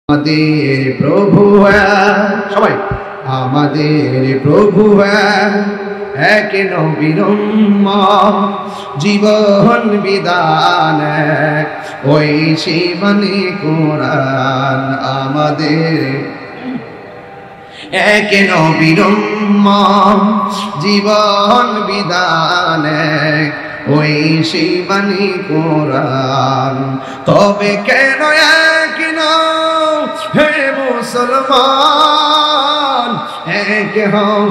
আমাদের প্রভু সবাই আমাদের প্রভু এক নবীর জীবন বিধান ওই শিবানী কোরআন আমাদের এক নবীর জীবন বিধান ওই শিবানী কোরআন তবে কেন এক হে মুসলমান এক হও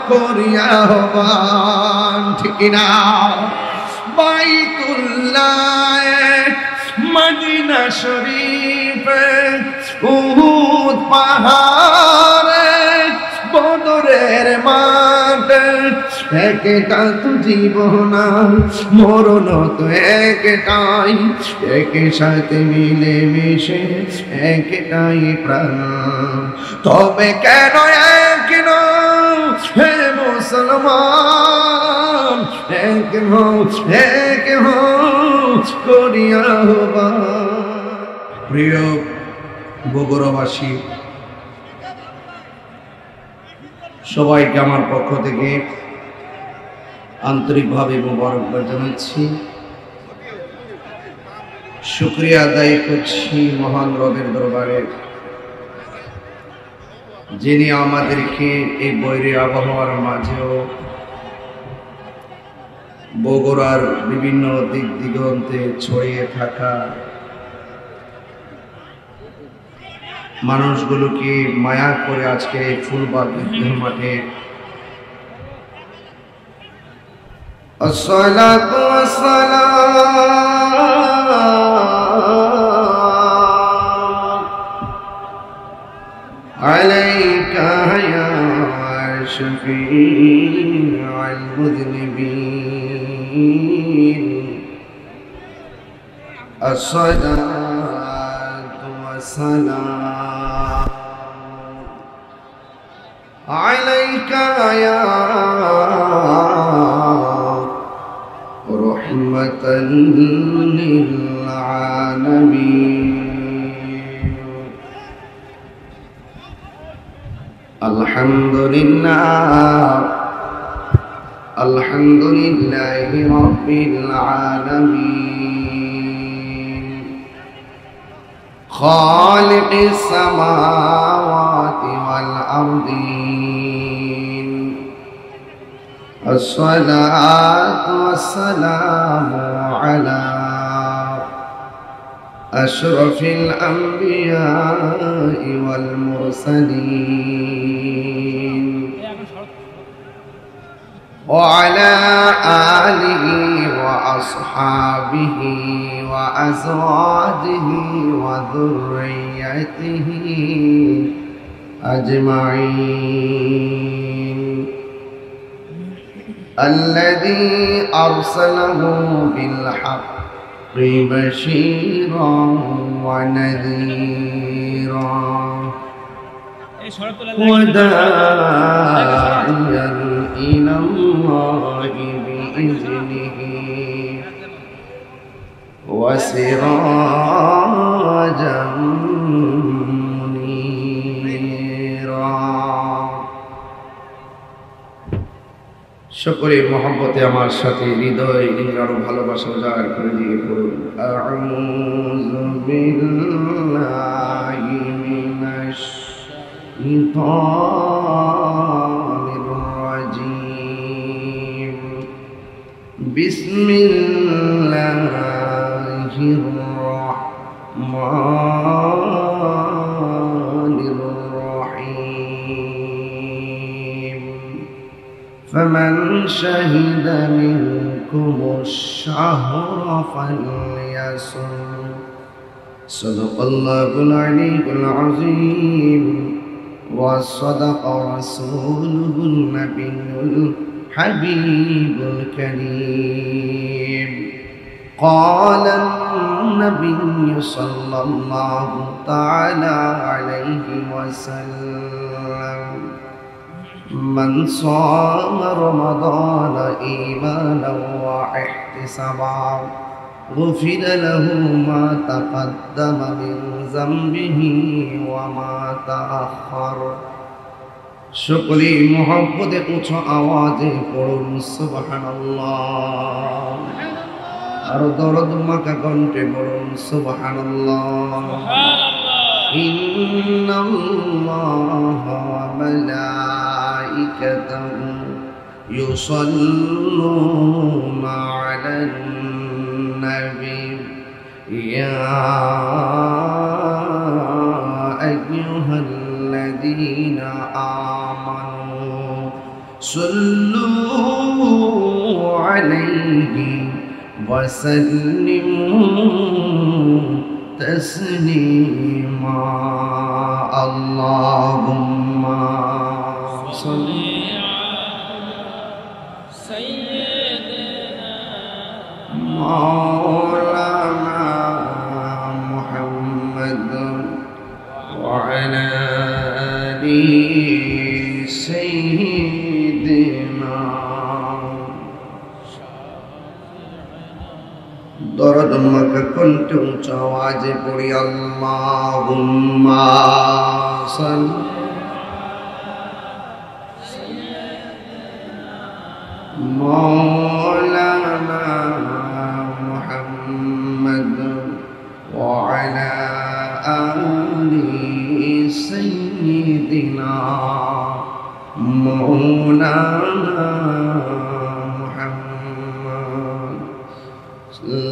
করিয়া আহ্বান ঠিক না বাইতুল্লাহ মদিনা শরীফ উহুদ পাহাড়ে বদরের মাঠ একটা তো জীবন মরণ তো একটাই একে সাথে মিলে মিশে একটাই প্রাণ তবে কেন এক হে মুসলমান এক করিয়া প্রিয় বগুড়াবাসী সবাইকে আমার পক্ষ থেকে আন্তরিকভাবে মোবারকবাদ জানাচ্ছি শুকরিয়া আদায় করছি মহান রবের দরবারে যিনি আমাদেরকে এই বৈরী আবহাওয়ার মাঝেও বগুড়ার বিভিন্ন দিক দিগন্তে ছড়িয়ে থাকা মানুষগুলোকে মায়া করে আজকে এই ফুলবাগ ঈদগাহ মাঠে আসসালাতু ওয়াসসালাম আলাইকা ইয়া শাফীউল মুযনিবিন আসসালাতু ওয়াসসালাম আলাইকা ইয়া রহমাতাল লিল আলামিন আলহামদুলিল্লাহি রাব্বিল আলামিন খালিকিস সামাওয়াতি ওয়াল আরদিন আসসালাতু ওয়াসসালামু আলা আশরাফিল আমবিয়াই ওয়াল মুরসালিন وعلى آله وأصحابه وأزواجه وذريته أجمعين الذي أرسله بالحق بشيرا ونذيرا وداعيا إلى الله بإذنه وسراجا منيرا সকলে মহব্বতে আমার সাথে হৃদয় আরো ভালোবাসা উজাড় করে দিয়ে পড়ুন আউযু বিল্লাহি মিনাশ শাইতানির রাজীম বিসমিল্লাহির রাহমানির রহিম فمن شهد منكم الشهر فليصم صدق الله العلي العظيم وصدق رسوله النبي الحبيب الكريم قال النبي صلى الله تعالى عليه وسلم من صام رمضان إيمانا واحتسابا غفر له ما تقدم من ذنبه وما تأخر সকলে মোহাম্মদে উঁচু আওয়াজে পড়ুন সুবহানাল্লাহ। আর দরদ মাখা কণ্ঠে পড়ুন সুবহানাল্লাহ। ইন্নাল্লাহা ওয়া মালাইকাতাহু ইউসাল্লুনা আলান নবী ইয়া আইয়ুহাল্লাযীনা আমানু সাল্লু আলাইহি ওয়া সাল্লিমু تسليما اللهم صل على سيدنا مولانا محمد وعلى آل سيدنا দরদ মাখা কণ্ঠে উঁচু আওয়াজে পড়ি আল্লাহুম্মা সাল্লি মাওলানা মুহাম্মদ ওয়া আলা আলি সাইয়্যিদিনা মাওলানা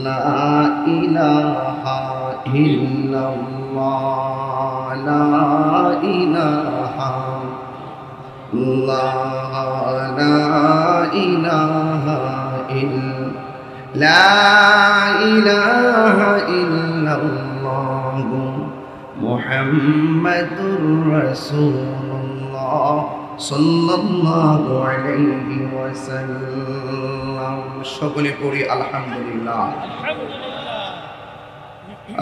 لا إله إلا الله لا إله الله لا إله إلا لا إله إلا الله محمد رسول الله সাল্লাল্লাহু আলাইহি ওয়াসাল্লাম। সকলে পড়ি আলহামদুলিল্লাহ।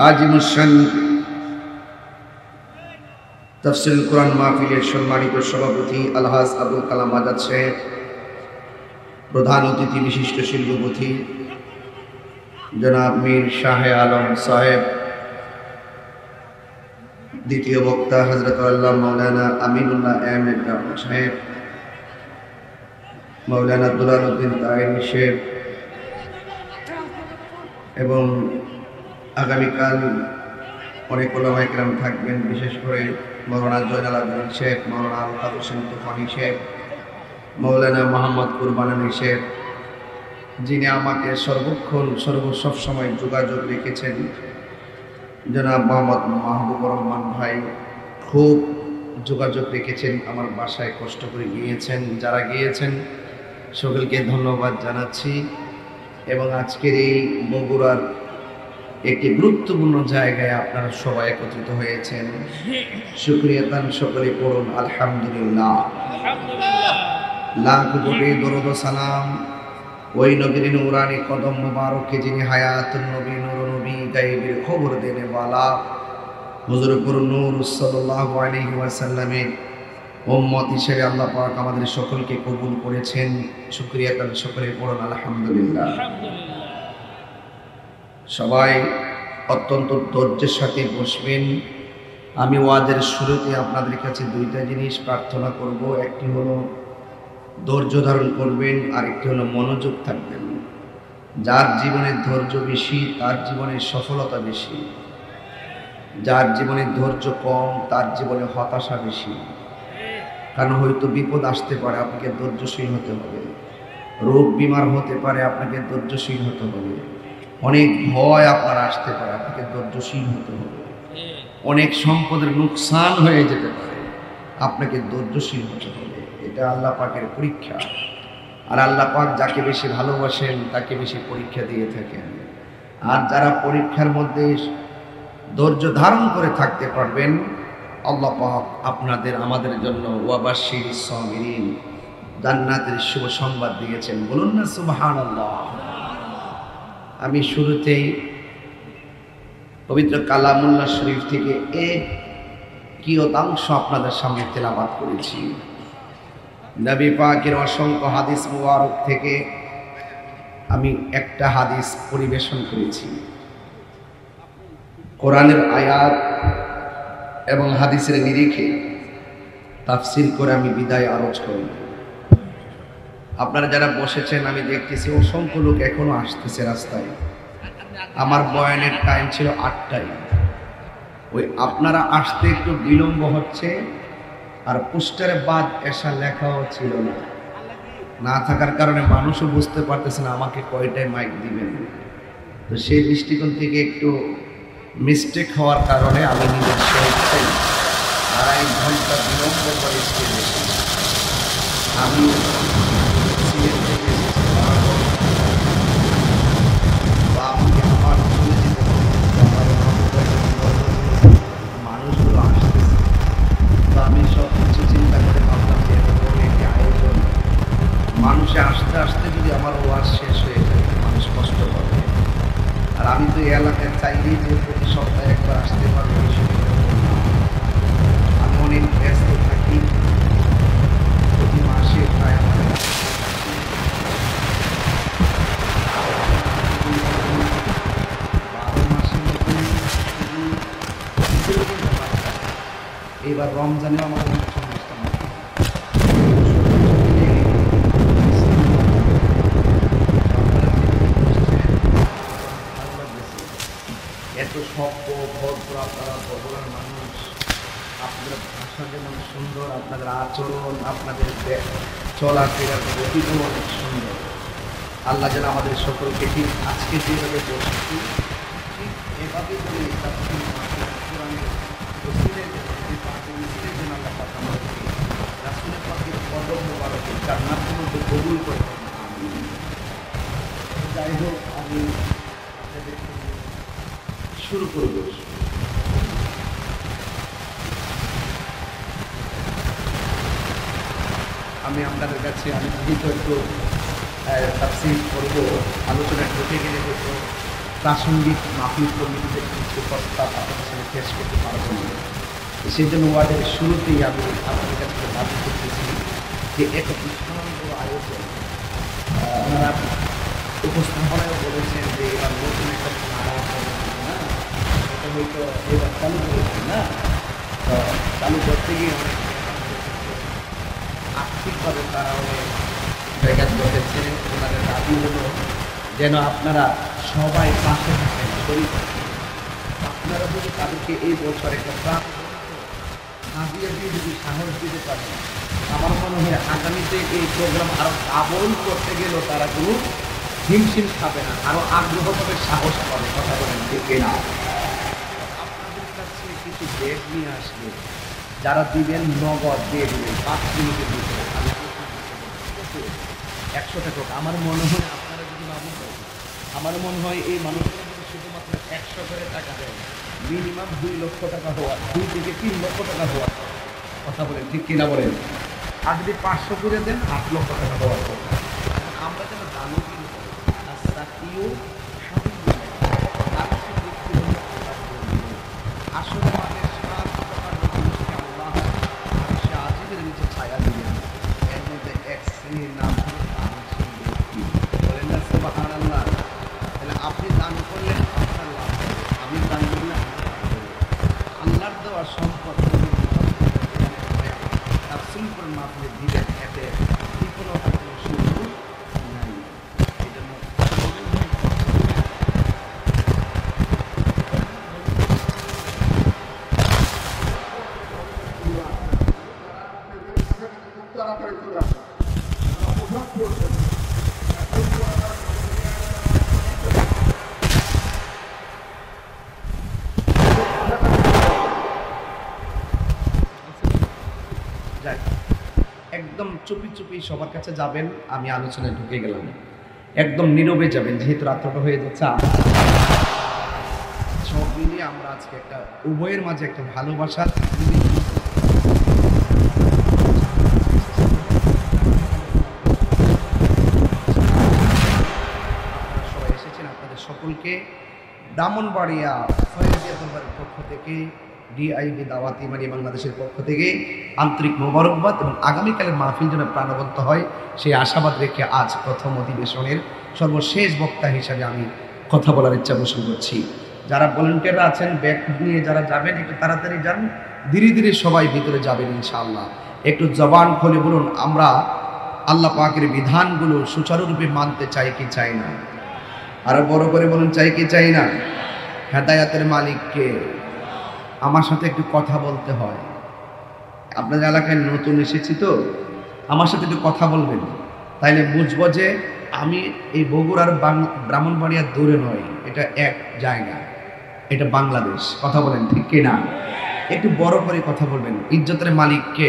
আজ মুশান তাফসীরুল কোরআন মাহফিলের সম্মানিত সভাপতি আলহাজ আবুল কালাম আজাদ সাহেব, প্রধান অতিথি বিশিষ্ট শিল্পপতি জনাব মীর শাহে আলম সাহেব, দ্বিতীয় বক্তা হযরত আল্লাহ মাওলানা আমিনুল্লাহ আহমেদ সাহেব, মাওলানা দুলালউদ্দিন তায়েরি সাহেব এবং আগামীকাল অনেক ওলামায়ে কেরাম থাকবেন, বিশেষ করে মাওলানা জয়নাল আবেদিন সাহেব, মাওলানা আলতাফ হোসেন তুফানি সাহেব, মাওলানা মোহাম্মদ কুরবানী সাহেব, যিনি আমাকে সর্বক্ষণ সবসময় যোগাযোগ রেখেছেন। জনাব মোহাম্মদ মাহবুবুর রহমান ভাই খুব যোগাযোগ রেখেছেন, আমার বাসায় কষ্ট করে গিয়েছেন। যারা গিয়েছেন সকলকে ধন্যবাদ জানাচ্ছি। এবং আজকের এই বগুড়ার একটি গুরুত্বপূর্ণ জায়গায় আপনারা সবাই একত্রিত হয়েছেন, শুকরিয়া তান সকলে পড়ুন আলহামদুলিল্লাহ। লাখ কোটি দরুদ ও সালাম ওই নবীর নূরানি কদম মুবারকে যিনি হায়াতুন নবী নূর নবী গায়বের খবর দেনে ওয়ালা হুজুর পুর নূর সাল্লাল্লাহু আলাইহি ওয়াসাল্লামের উম্মত হিসেবে আল্লাহ পাক আমাদের সকলকে কবুল করেছেন। শুকরিয়া তান সকলে পড়ুন আলহামদুলিল্লাহ। সবাই অত্যন্ত ধৈর্যের সাথে বসবেন। আমি ওয়াজের শুরুতে আপনাদের কাছে দুইটা জিনিস প্রার্থনা করব। একটি হলো ধৈর্য ধারণ করবেন, আর একটি হলো মনোযোগ থাকবেন। যার জীবনে ধৈর্য বেশি তার জীবনে সফলতা বেশি, যার জীবনে ধৈর্য কম তার জীবনে হতাশা বেশি। কারণ হয়তো বিপদ আসতে পারে, আপনাকে ধৈর্যশীল হতে হবে। রোগ বিমার হতে পারে, আপনাকে ধৈর্যশীল হতে হবে। অনেক ভয় আপনার আসতে পারে, আপনাকে ধৈর্যশীল হতে হবে। অনেক সম্পদের নুকসান হয়ে যেতে পারে, আপনাকে ধৈর্যশীল হতে হবে। এটা আল্লাহ পাকের পরীক্ষা। আর আল্লাহ পাক যাকে বেশি ভালোবাসেন তাকে বেশি পরীক্ষা দিয়ে থাকেন। আর যারা পরীক্ষার মধ্যে ধৈর্য ধারণ করে থাকতে পারবেন, আল্লাহ পাক আপনাদের আমাদের জন্য ওয়াবাশশিরিস সাবিরিন জান্নাতের শুভ সংবাদ দিয়েছেন। বলুন না সুবহানাল্লাহ। আমি শুরুতেই পবিত্র কালামুল্লাহ শরীফ থেকে এক কিয়দাংশ আপনাদের সামনে তেলাওয়াত করেছি। নবী পাকের অসংখ্য হাদিস মুবারক থেকে আমি একটা হাদিস পরিবেশন করেছি। কোরআনের আয়াত এবং হাদিসের নিরিখে তাফসীর করে আমি বিদায় আরজ করি। আপনারা যারা বসেছেন আমি দেখতেছি অসংখ্য লোক এখনো আসতেছে রাস্তায়। আমার বয়ানের টাইম ছিল 8টায়। ওই আপনারা আসতে একটু বিলম্ব হচ্ছে, আর পোস্টারে বাদ এসা লেখাও ছিল না থাকার কারণে মানুষও বুঝতে পারতেছে না আমাকে কয়টায় মাইক দিবেন। তো সেই দৃষ্টিকোণ থেকে একটু মিস্টেক হওয়ার কারণে আমি নিজের স্বেচ্ছায় 2.5 ঘন্টা বিলম্ব করে স্টেজে এসেছি। আমি সিলেট থেকে এসেছি বা আমাকে আমার চলে যেতে মানুষগুলো আসতেছে। তো আমি সব কিছু চিন্তা করে ভাবলাম যে একটি আয়োজন, মানুষে আসতে আসতে যদি আমার ওয়াজ শেষ হয়ে যায় মানুষ কষ্ট পাবে। আর আমি তো এই এলাকায় চাইলেই যে প্রতি সপ্তাহে একবার আসতে পারবো, আমি অনেক ব্যস্ত থাকি। প্রতি মাসে প্রায় আমাদের 12 মাসের মতন এবার রমজানেও আমার অনেক অনুষ্ঠান আছে। এত সভ্য ভদ্র, আপনারা ভদ্রার মানুষ, আপনাদের ভাষা যেমন সুন্দর, আপনাদের আচরণ, আপনাদের চলাফেরার গতিগুলো অনেক সুন্দর। আল্লাহ যেন আমাদের সকলকে ঠিক আজকে যেভাবে বসেছি ঠিক এভাবে যদি রাসূলের পাকের কদম মোবারকে জান্নাতের মধ্যে কবুল করে। যাই হোক, আমি শুরু করব। আমি আপনাদের কাছে আমি যেহেতু একটু তাফসীর করব, আলোচনা ঢুকে গেলে হয়তো প্রাসঙ্গিক মাহফিল কমিটিতে কিছু প্রস্তাব আপনাদের সাথে পেশ করতে পারবো না। সেই জন্য ওয়ার্ডের শুরুতেই আমি আপনাদের কাছে দাবি করতেছি যে একটা বিশাল বড় আয়োজন। ওনারা উপস্থাপনায়ও বলেছেন যে এবার নতুন একটা ধারা হবে না, এটা হয়তো এবার চালু করেছেন না। তো চালু করতে গিয়ে অনেক আর্থিকভাবে তারা অনেক ব্যাঘাত ঘটেছে। ওনাদের দাবি হলো যেন আপনারা সবাই পাশে থাকেন, শরীর আপনারা যদি তাদেরকে এই বছর একটা প্রাণ হাজিয়ে দিয়ে যদি সাহস দিতে পারেন, আমার মনে হয় আগামীতে এই প্রোগ্রাম আরও ডাবল করতে গেলেও তারা কোনো হিমশিম খাবে না, আরও আগ্রহ পাবে, সাহস পাবে। কথা বলেন ঠিক না? আপনাদের কাছে কিছু ব্যাগ নিয়ে আসবে, যারা দিবেন নগদ দিয়ে দেবেন 5 মিনিটের ভিতরে। আমি 100 টাকা। আমার মনে হয় আপনারা যদি ভাবুন, আমার মনে হয় এই মানুষরা যদি শুধুমাত্র 100 করে টাকা দেয়, মিনিমাম 2 লক্ষ টাকা হওয়া, 2 থেকে 3 লক্ষ টাকা হওয়া। কথা বলেন ঠিক কিনা বলেন? আর যদি 500 করে দেন 8 লক্ষ টাকা হওয়ার কথা। আমরা যেন দানও কিনব আসলে আমাদের 7 প্রকার মানুষকে আল্লাহ সে আজিমের নিচে ছায়া দিলেন। এর মধ্যে এক শ্রেণীর নাম হলো দানশীল ব্যক্তি। বলেন না সুবহানাল্লাহ? তাহলে আপনি দান করলেন আপনার লাভ, আমি দান করলে আল্লাহর দেওয়া সম্পদ তাফসীল করে মাহফিলে দিবেন, এতে বিফলতার কোনো সুযোগ নাই। এই জন্য একদম চুপি চুপি সবার কাছে যাবেন। আমি আলোচনায় ঢুকে গেলাম, একদম নীরবে যাবেন, যেহেতু রাত্রটা হয়ে যাচ্ছে। সব মিলিয়ে আমরা আজকে একটা উভয়ের মাঝে একটা ভালোবাসা সবাই এসেছেন। আপনাদের সকলকে ব্রাহ্মণবাড়িয়া ফয়েজিয়া দরবারের পক্ষ থেকে ডিআইবি দাওয়াত ইমানি বাংলাদেশের পক্ষ থেকে আন্তরিক মোবারকবাদ এবং আগামীকালের মাহফিল যেন প্রাণবন্ত হয় সেই আশাবাদ রেখে আজ প্রথম অধিবেশনের সর্বশেষ বক্তা হিসাবে আমি কথা বলার ইচ্ছা পোষণ করছি। যারা ভলেন্টিয়াররা আছেন ব্যাগ নিয়ে যারা যাবেন একটু তাড়াতাড়ি যান, ধীরে ধীরে সবাই ভিতরে যাবেন ইনশাআল্লাহ। একটু জবান খুলে বলুন, আমরা আল্লাহ পাকের বিধানগুলো সুচারুরূপে মানতে চাই কি চাই না? আরো বড় করে বলুন, চাই কি চাই না? হেদায়াতের মালিককে। আমার সাথে একটু কথা বলতে হয়, আপনাদের এলাকায় নতুন এসেছি তো, আমার সাথে একটু কথা বলবেন, তাইলে বুঝবো যে আমি এই বগুড়ার ব্রাহ্মণবাড়িয়ার দূরে নয়, এটা এক জায়গা, এটা বাংলাদেশ। কথা বলেন ঠিক কিনা? একটু বড় করে কথা বলবেন। ইজ্জতের মালিককে,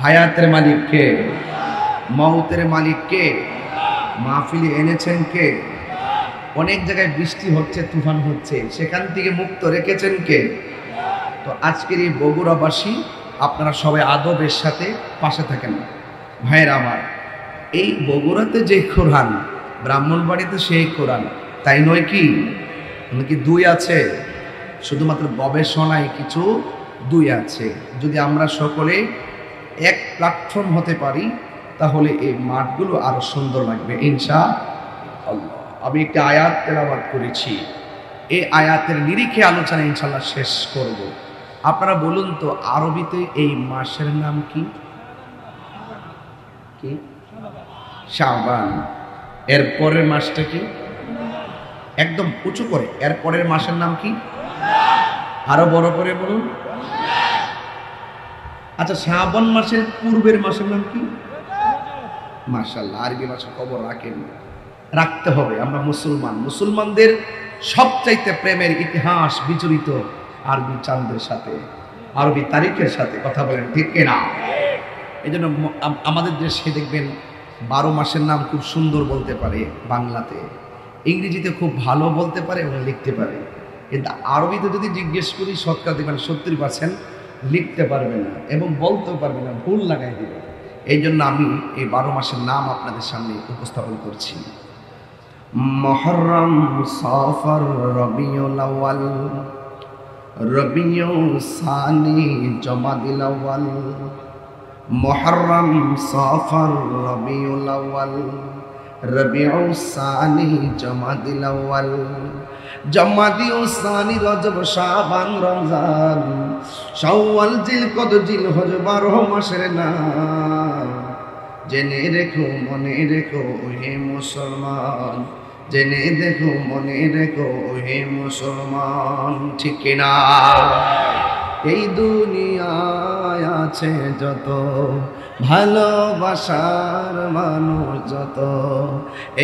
হায়াতের মালিককে, মউতের মালিককে, মাহফিলে এনেছেন কে? অনেক জায়গায় বৃষ্টি হচ্ছে, তুফান হচ্ছে, সেখান থেকে মুক্ত রেখেছেন কে? তো আজকের এই বগুড়াবাসী আপনারা সবাই আদবের সাথে পাশে থাকেন ভাইয়েরা আমার। এই বগুড়াতে যে কোরআন, ব্রাহ্মণবাড়িতে সেই কোরআন, তাই নয় কি? নাকি দুই আছে? শুধুমাত্র গবেষণায় কিছু দুই আছে। যদি আমরা সকলে এক প্ল্যাটফর্ম হতে পারি তাহলে এই মাঠগুলো আরো সুন্দর লাগবে ইনশাআল্লাহ। আমি একটা আয়াত তেলাওয়াত করেছি, এই আয়াতের নিরিখে আলোচনা ইনশাআল্লাহ শেষ করব। আপনারা বলুন তো, আরবিতে এই মাসের নাম কি? কি? শাবান। এর পরের মাসটা কি? একদম উঁচু করে, এর পরের মাসের নাম কি? আরো বড় করে বলুন। আচ্ছা, শাবান মাসের পূর্বের মাসের নাম কি? মাশাআল্লাহ, আরবি ভাষা খবর রাখেন, রাখতে হবে। আমরা মুসলমান, মুসলমানদের সবচাইতে প্রেমের ইতিহাস বিচরিত আরবি চাঁদের সাথে, আরবি তারিখের সাথে। কথা বলেন ঠিক কিনা? এই জন্য আমাদের দেশে দেখবেন 12 মাসের নাম খুব সুন্দর বলতে পারে বাংলাতে, ইংরেজিতে খুব ভালো বলতে পারে এবং লিখতে পারে, কিন্তু আরবিতে যদি জিজ্ঞেস করি শতকরা দেখবেন 70% লিখতে পারবে না এবং বলতেও পারবে না, ভুল লাগাই দিবে। এই জন্য আমি এই 12 মাসের নাম আপনাদের সামনে উপস্থাপন করছি। মুহররম, সফর, রবিউল আউয়াল, রবিউল সানি, জমাদিল আউয়াল। মুহররম, সফর, রবিউল আউয়াল, রবিউল সানি, জমাদিল আউয়াল। জমাদিল সানি, রজব, শাবান, রমজান, শাওয়াল, জিলকদ, জিলহজ, 12 মাসের নাম। জেনে রেখো, মনে রেখো হে মুসলমান, জেনে দেখো, মনে রেখো হে মুসলমান। ঠিক কিনা? এই দুনিয়ায় আছে যত ভালোবাসার মানুষ, যত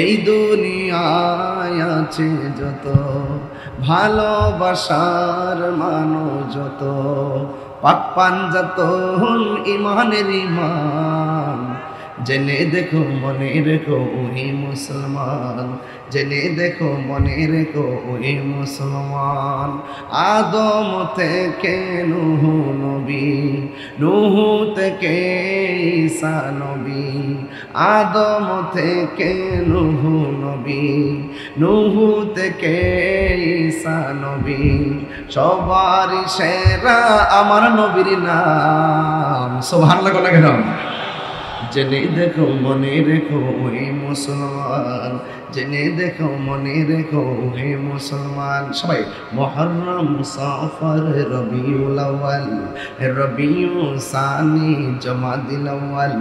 এই দুনিয়ায় আছে যত ভালোবাসার মানুষ, যত পাক পাঞ্জাতন ইমানের ইমান। জেনে দেখো, মনে রেখো ওহে মুসলমান, জেনে দেখো, মনে রেখো ওহে মুসলমান। আদম থেকে নূহ নবী, নূহ থেকে ঈসা নবী, আদম থেকে নূহ নবী, নূহ থেকে ঈসা নবী। সবার সেরা আমার নবীর নাম। সুবহানাল্লাহ বলা কেন? জেনে দেখো, মনে রেখো হে মুসলমান, জেনে দেখো, মনে রেখো হে মুসলমান। সবাই মুহররম, সফর, রবিউল আউয়াল, রবিউল সানি, জমাদিল আউয়াল,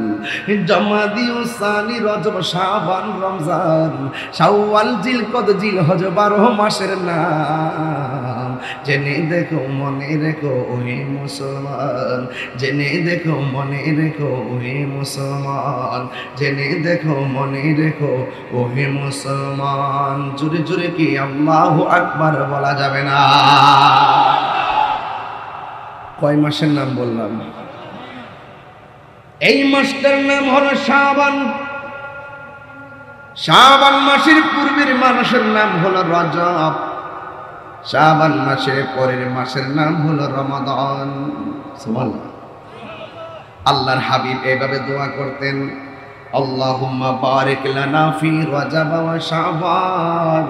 জমাদিল সানি, রজব, শাবান, রমজান, শাওয়াল, জিলকদ, জিলহজ, 12 মাসের নাম। জেনে দেখো, মনে রেখো হে মুসলমান, জেনে দেখো, মনে রেখো হে মুসলমান, জেনে দেখো, মনে রেখো হে মুসলমান। জোরে জোরে কি আল্লাহু আকবার বলা যাবে না? কয় মাসের নাম বললাম? এই মাসটার নাম হলো শাবান। শাবান মাসের পূর্বের মাসের নাম হলো রজব, শাবান মাসের পরের মাসের নাম হলো রমাদান। সুবহানাল্লাহ। আল্লাহর হাবিব এভাবে দোয়া করতেন, আল্লাহুম্মা বারিক লানা ফি রজব ওয়া শাবান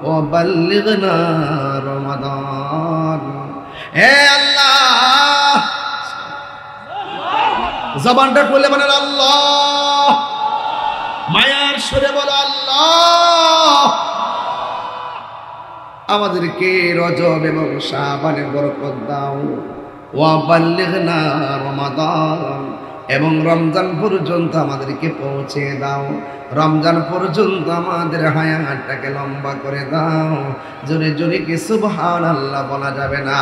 ওয়া বাল্লিগনা রমাদান। হে আল্লাহ, জবানটা খুলে বলেন আল্লাহ, মায়ার সুরে বলো আল্লাহ, আমাদেরকে রজব এবং শাবানের বরকত দাও। ওয়া বাল্লিগনা রমাদান, এবং রমজান পর্যন্ত আমাদেরকে পৌঁছে দাও। রমজান পর্যন্ত আমাদের হায়াতটাকে লম্বা করে দাও। জোরে জোরে কি সুবহানাল্লাহ বলা যাবে না?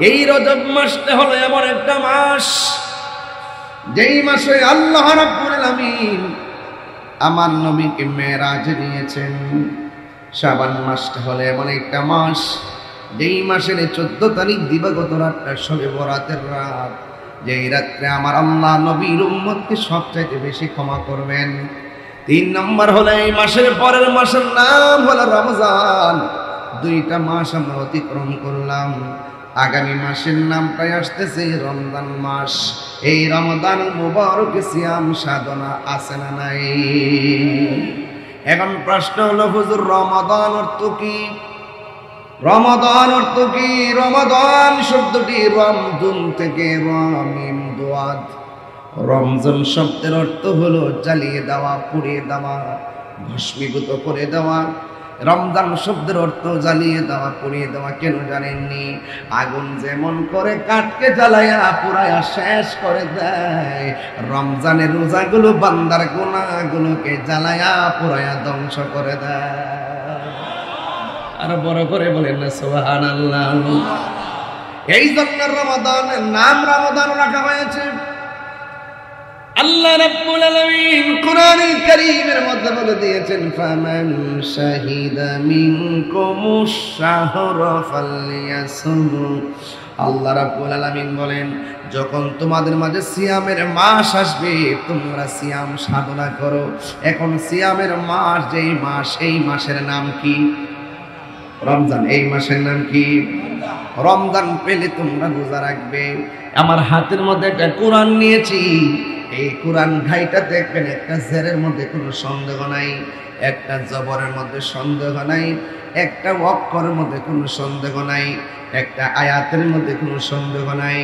এই রজব মাসটা হলো এমন একটা মাস, যেই মাসে আল্লাহ রাব্বুল আলামিন আমার নবীকে মেরাজে নিয়েছেন। শাবান মাসটা হলো এমন একটা মাস, যেই মাসের 14 তারিখ দিবাগত রাতটা শবে বরাতের রাত, যেই রাত্রে আমার আল্লাহ নবীর উম্মতকে সবচাইতে বেশি ক্ষমা করবেন। 3 নম্বর হলো এই মাসের পরের মাসের নাম হলো রমজান। 2টা মাস আমরা অতিক্রম করলাম, আগামী মাসের নামটাই আসতেছে রমজান মাস। এই রমজান মুবারক সিয়াম সাধনা আছে না নাই? এখন প্রশ্ন হলো হুজুর, রমাদান অর্থ কি? রমাদান অর্থ কি? রমাদান শব্দটি রমজুন থেকে রমিম দুয়াদ। রমজান শব্দের অর্থ হলো জ্বালিয়ে দেওয়া, পুড়িয়ে দেওয়া, ভস্মীভূত করে দেওয়া। রমজান শব্দের অর্থ জ্বালিয়ে দেওয়া, পুড়িয়ে দেওয়া। কেন জানেননি? আগুন যেমন করে কাঠকে জ্বালায়া পুরায়া শেষ করে দেয়, রমজানের রোজাগুলো বান্দার গুনাহগুলোকে জ্বালায়া পুরায়া ধ্বংস করে দেয়। আর বড় করে বলেন না সুবহানাল্লাহ। এই জন্য রমাদানের নাম রমাদান রাখা হয়েছে। আল্লাহ রাব্বুল আলামিন কোরআনুল কারীমের মধ্যে বলে দিয়েছেন, ফামান শাহিদা মিনকুমুশ শাহরা ফালইয়াসুম। আল্লাহ রাব্বুল আলামিন বলেন, যখন তোমাদের মাঝে সিয়ামের মাস আসবে, তোমরা সিয়াম সাধনা করো। এখন সিয়ামের মাস, যেই মাস, এই মাসের নাম কি? রমজান। এই মাসের নাম কি? রমজান পেলে তোমরা রোজা রাখবে। আমার হাতের মধ্যে একটা কোরআন নিয়েছি, এই কোরআন ঘাইটা দেখবেন, একটা জেরের মধ্যে কোনো সন্দেহ নাই, একটা জবরের মধ্যে সন্দেহ নাই, একটা অক্ষরের মধ্যে কোনো সন্দেহ নাই, একটা আয়াতের মধ্যে কোনো সন্দেহ নাই।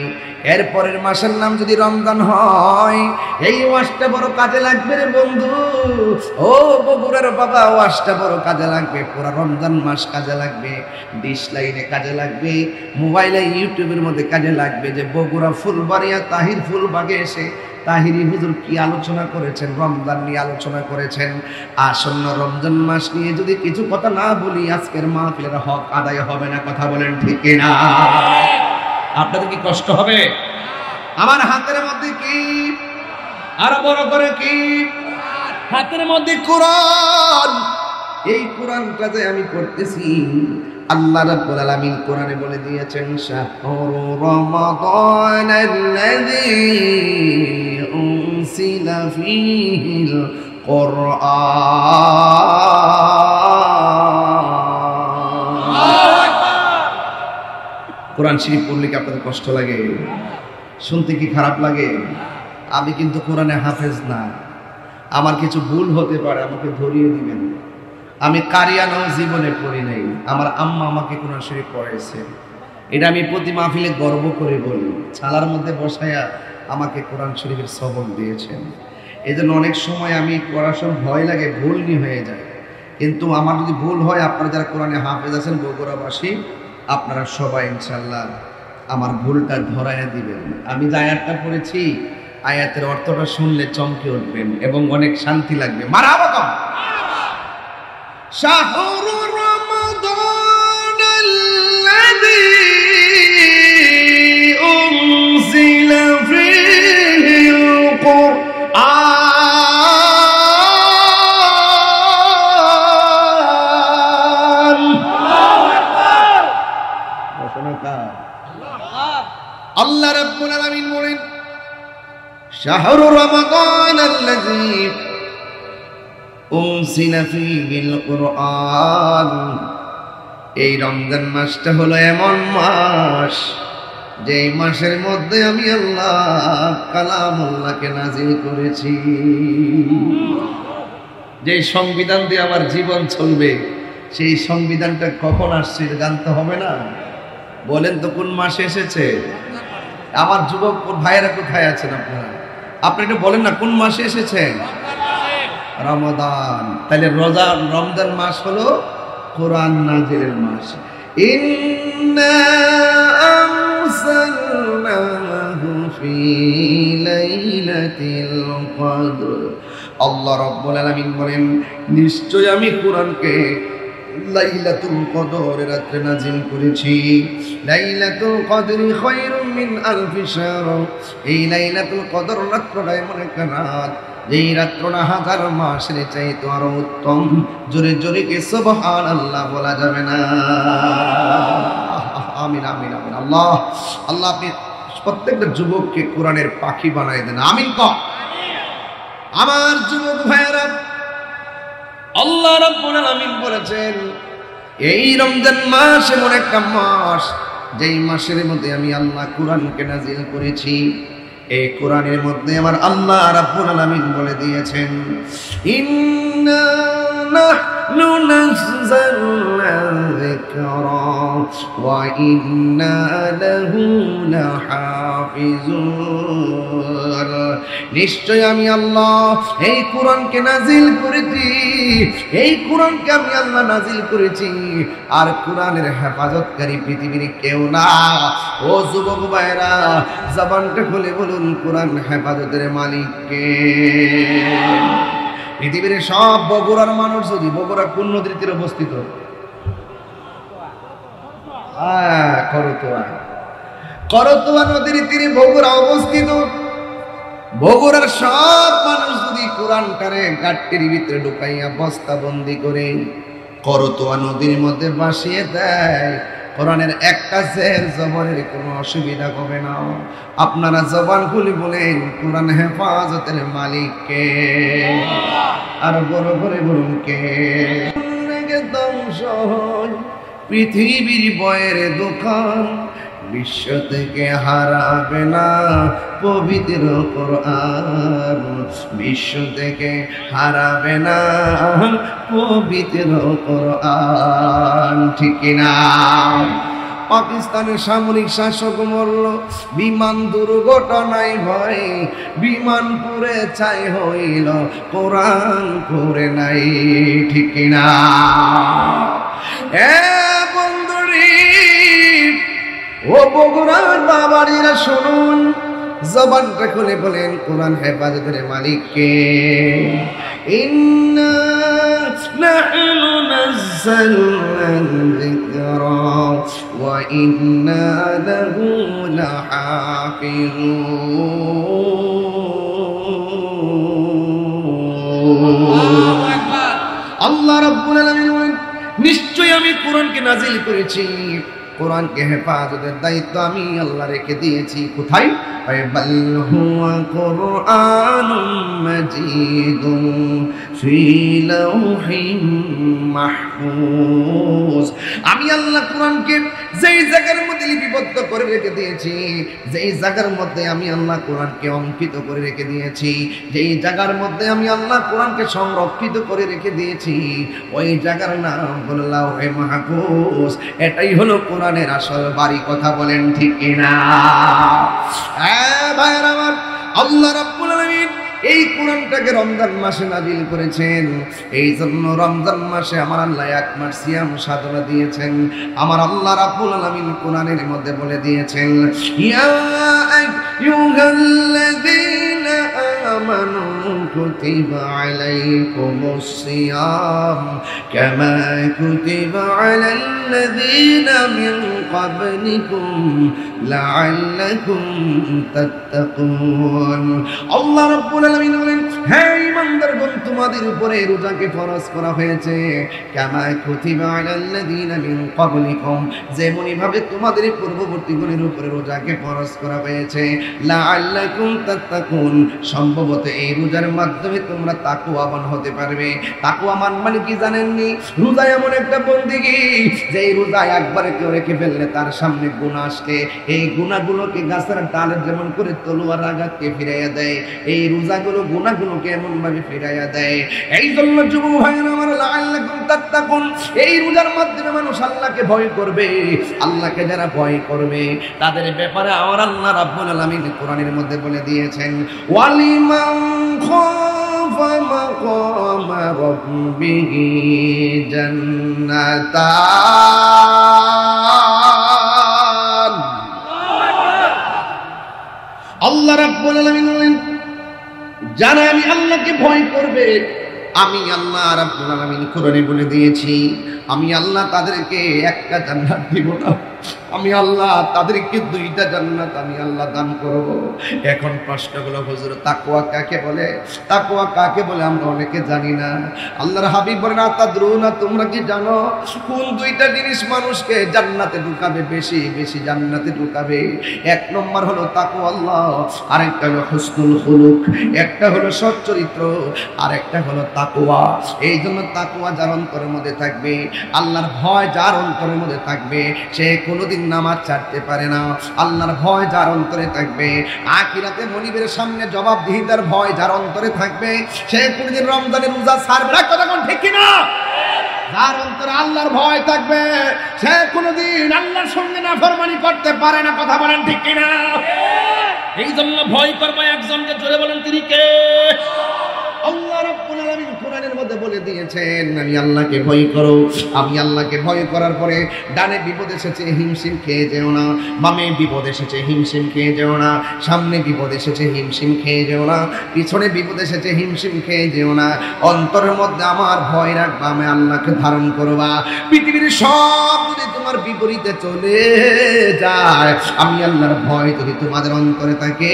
এরপরের মাসের নাম যদি রমজান হয়, এই ওয়াজটা বড় কাজে লাগবে রে বন্ধু। ও বগুড়ার বাবা, ওয়াজটা বড় কাজে লাগবে। পুরো রমজান মাস কাজে লাগবে, ডিশ লাইনে কাজে লাগবে, মোবাইলে ইউটিউবের মধ্যে কাজে লাগবে। যে বগুড়া ফুলবাড়িয়া তাহির ফুলবাগে এসে তাহিরি হুজুর কি আলোচনা করেছেন, রমজান নিয়ে আলোচনা করেছেন। আসন্ন রমজান মাস নিয়ে যদি কিছু কথা না বলি, আজকের মাহফিলের হক আদায় হবে না। কথা বলেন ঠিক না? আপনাদের কি কষ্ট হবে? আমার হাতের মধ্যে কি, আরো বড় করে কি, হাতের মধ্যে কোরআন। এই কোরআনটা যে আমি পড়তেছি, আল্লাহ রাব্বুল আলামিন কোরআনে বলে দিয়েছেন, শাহরু রমাদানাল্লাযী উনসিলা ফীহিল কুরআন। কোরআন শরীফ পড়লে কি আপনাদের কষ্ট লাগে? শুনতে কি খারাপ লাগে? আমি কিন্তু কোরআনে হাফেজ না, আমার কিছু ভুল হতে পারে, আমাকে ধরিয়ে দিবেন। আমি কারিয়ানাও জীবনে পড়ি নাই, আমার আম্মা আমাকে কোরআন শরীফ পড়াইছে। এটা আমি প্রতি মাহফিলে গর্ব করে বলি। ছালার মধ্যে বসায়া আমাকে কোরআন শরীফের সবক দিয়েছেন। এই জন্য অনেক সময় আমি পড়ার সময় ভয় লাগে, ভুল হয়ে যায়। কিন্তু আমার যদি ভুল হয়, আপনারা যারা কোরআনে হাফেজ আছেন বগুড়াবাসী, আপনারা সবাই ইনশাল্লাহ আমার ভুলটা ধরাইয়া দিবেন। আমি যে আয়াতটা পড়েছি, আয়াতের অর্থটা শুনলে চমকে উঠবেন এবং অনেক শান্তি লাগবে। মারহাবা। শাহরু রমাদানাল্লাযী উনজিলা ফীহিল কুরআন। আল্লাহ রাব্বুল আলামিন বলেন, শাহরু রমাদানাল্লাযী উনজিলা ফীহিল কুরআন। এই রমজান মাসটা হলো এমন মাস, যে মাসের মধ্যে আমি আল্লাহ কালামুল্লাহকে নাজিল করেছি। যে সংবিধান দিয়ে আমার জীবন চলবে, সেই সংবিধানটা কখন আসছে জানতে হবে না? বলেন তো কোন মাসে এসেছে? আমার যুবক ভাইয়েরা কোথায় আছেন আপনারা? আপনি একটু বলেন না কোন মাসে এসেছেন? রমাদান। তাহলে রমজান মাস হলো কোরআন নাজিলের মাস। ইন্না আরসালনাহু ফি লাইলাতিল কদর। আল্লাহ রাব্বুল আলামিন বলেন, নিশ্চয় আমি কোরআনকে লাইলাতুল কদরের রাতে নাজিল করেছি। লাইলাতুল কদরি খায়রুম মিন আলফি শাহর। এই লাইলাতুল কদর রাতটা এমন একটা রাত, যেই রাতটা হাজার মাসের চাইতে আরো উত্তম। জোরে জোরে কে সুবহানাল্লাহ বলা যাবে না? আমিন আমিন আমিন। আল্লাহ আল্লাহ আপনি প্রত্যেকটা যুবককে কোরআনের পাখি বানায় দেন, আমিন কর। আমার যুবক ভাইয়েরা, আল্লাহ রাব্বুল আলামিন বলেছেন, এই রমজান মাস এমন একটা মাস, যেই মাসের মধ্যে আমি আল্লাহ কোরআনকে নাজিল করেছি। এই কোরআনের মধ্যে আমার আল্লাহ রাব্বুল আলামিন বলে দিয়েছেন, ইন্না নাহনু নাযালনা যিকরা ওয়া ইন্না লাহু লাহাফিজুন। নিশ্চয় আমি আল্লাহ এই কোরআনকে নাজিল করেছি, এই কোরআনকে আমি আল্লাহ নাজিল করেছি, আর কোরআনের হেফাজতকারী পৃথিবীর কেউ না। ও যুবক ভাইরা, জবানটা খুলে বলুন, কোরআন হেফাজতের মালিক কে? পৃথিবীর সব বগুড়ার মানুষ যদি, বগুড়া কোন নদীর তীরে অবস্থিত? করতোয়া নদীর তীরে বগুড়া অবস্থিত। বগুড়ার সব মানুষ যদি কোরআনটারে গাট্টির ভিতরে ঢুকাইয়া বস্তা বন্দি করে করতোয়া নদীর মধ্যে ভাসিয়ে দেয়, কোরআনের একটা জের জবরের কোনো অসুবিধা হবে না। আপনারা জবান খুলে বলেন, কোরআন হেফাজতের মালিক কে? আর বড় করে বলুন কে? ধ্বংস হয় পৃথিবীর বয়ের দোকান, বিশ্ব থেকে হারাবে না পবিত্র কোরআন। বিশ্ব থেকে হারাবে না পবিত্র কোরআন, ঠিক না? পাকিস্তানের সামরিক শাসক মরল বিমান দুর্ঘটনায় ভয়, বিমান পুড়ে ছাই হইল, কোরআন পুড়ে নাই, ঠিক না? এ বন্ধুরি, ও বগুড়ার বাবারিরা শুনুন, জবানটা খুলে বলেন, কোরআন হেফাজতের মালিক কে? ইন্না নাহনু নাযালনা যিকরা ওয়া ইন্না লাহু লাহাফিজুন। আল্লাহ রাব্বুল আলামিন বলেন, নিশ্চয় আমি কোরআনকে নাজিল করেছি, কোরআনকে হেফাজতের দায়িত্ব আমি আল্লাহ রেখে দিয়েছি। কোথায়? বাল হুয়া কুরআনুম মাজিদুন ফি লাউহিম মাহফুজ। আমি আল্লাহ কোরআনকে যেই জায়গার মধ্যে লিপিবদ্ধ করে রেখে দিয়েছি, যেই জায়গার মধ্যে আমি আল্লাহ কোরআনকে অঙ্কিত করে রেখে দিয়েছি, যেই জায়গার মধ্যে আমি আল্লাহ কোরআনকে সংরক্ষিত করে রেখে দিয়েছি, ওই জায়গার নাম হলো লাউহে মাহফুজ। এটাই হলো কোরআনের আসল বাড়ি। কথা বলেন ঠিক কিনা? ভাইরা আমার, আল্লাহ রাব্বুল আলামিন এই কোরআনটাকে রমজান মাসে নাজিল করেছেন। এই জন্য রমজান মাসে আমার আল্লাহ এক মাস সিয়াম সাধনা দিয়েছেন। আমার আল্লাহ রাব্বুল আলামিন কোরআনের মধ্যে বলে দিয়েছেন, ইয়া আইয়ুহাল্লাযীনা আমানু কুতিবা আলাইকুমুস সিয়াম কামা কুতিবা আলাল্লাযীনা মিন ক্বাবলিকুম লাআল্লাকুম তাত্তাকুন। আল্লাহ রাব্বুল আলামিন বলেন, হে ঈমানদারগণ, তোমাদের উপরে রোজাকে ফরজ করা হয়েছে কামা কুতিবা আলাল্লাযীনা মিন ক্বাবলিকুম, যেমনি ভাবে তোমাদের পূর্ববর্তীগণের উপরে রোজাকে ফরজ করা হয়েছে লাআল্লাকুম তাত্তাকুন, সম্ভবত এই রোজার মাধ্যমে তোমরা তাকওয়াবান হতে পারবে। তাকওয়াবান মানে কি জানেননি? রোজা এমন একটা বন্দেগী, যেই রোজা একবারে কেউ রেখে ফেললে তার সামনে গুনাহ আসলে এই গুনাহগুলোকে গাছের ডালে যেমন করে তলোয়ার আঘাতকে ফিরাইয়া দেয়, এই রোজাগুলো গুনাহগুলো তোমাকে এমন ভাবে ফিরাইয়া দেয়। এই জন্য যুবক ভাইরা আমার, লাআল্লাকুম তাত্তাকুন, এই রোজার মাধ্যমে মানুষ আল্লাহকে ভয় করবে। আল্লাহকে যারা ভয় করবে তাদের ব্যাপারে আমার আল্লাহ রাব্বুল আলামিন কোরআনের মধ্যে বলে দিয়েছেন, ওয়ালিমান খাফা মাকামা রাব্বিহি জান্নাতান। আল্লাহ রাব্বুল আলামিন বলেন, যারা আমি আল্লাহকে ভয় করবে, আমি আল্লাহ রাব্বুল আলামিন কোরআনে বলে দিয়েছি, আমি আল্লাহ তাদেরকে একটা জান্নাত দিব না, আমি আল্লাহ তাদেরকে দুইটা জান্নাত আমি আল্লাহ দান করব। এখন প্রশ্ন হলো, হুজুর তাকওয়া কাকে বলে? তাকওয়া কাকে বলে আমরা অনেকে জানি না। আল্লাহর হাবিব বলেন, আতাদরুনা, তোমরা কি জানো কোন দুইটা জিনিস মানুষকে জান্নাতে ঢুকাবে, বেশি বেশি জান্নাতে ঢুকাবে? এক নম্বর হলো তাকওয়া আল্লাহ, আরেকটা হলো হুসনুল খুলুক, একটা হলো সৎ চরিত্র, আর একটা হলো তাকওয়া। এই জন্য তাকওয়া যার অন্তরের মধ্যে থাকবে, আল্লাহর ভয় যার অন্তরের মধ্যে থাকবে, সে কোনোদিন নামাজ ছাড়তে পারে না। আল্লাহর ভয় যার অন্তরে থাকবে, আখিরাতে মনিবের সামনে জবাবদিহিতার ভয় যার অন্তরে থাকবে, সে কোনোদিন রমজানের রোজা ছাড়বে না। কথা কোন ঠিক কিনা? যার অন্তরে আল্লাহর ভয় থাকবে, সে কোনোদিন আল্লাহর সঙ্গে নাফরমানি করতে পারে না। কথা বলেন ঠিক কিনা? এই জন্য ভয় করবে একজনকে, জোরে বলেন তিনি কে? আল্লাহ রাব্বুল আলামিন কোরআনের মধ্যে বলে দিয়েছেন, আমি আল্লাহকে ভয় করো। আমি আল্লাহকে ভয় করার পরে ডানে বিপদ এসেছে হিমশিম খেয়ে যেও না, বামে বিপদ এসেছে হিমশিম খেয়ে যেও না, সামনে বিপদ এসেছে হিমশিম খেয়ে যেও না, পিছনে বিপদ এসেছে হিমশিম খেয়ে যেও না। অন্তরের মধ্যে আমার ভয় রাখবা, আমি আল্লাহকে ধারণ করবা। পৃথিবীর সব যদি তোমার বিপরীতে চলে যায়, আমি আল্লাহর ভয় যদি তোমাদের অন্তরে থাকে,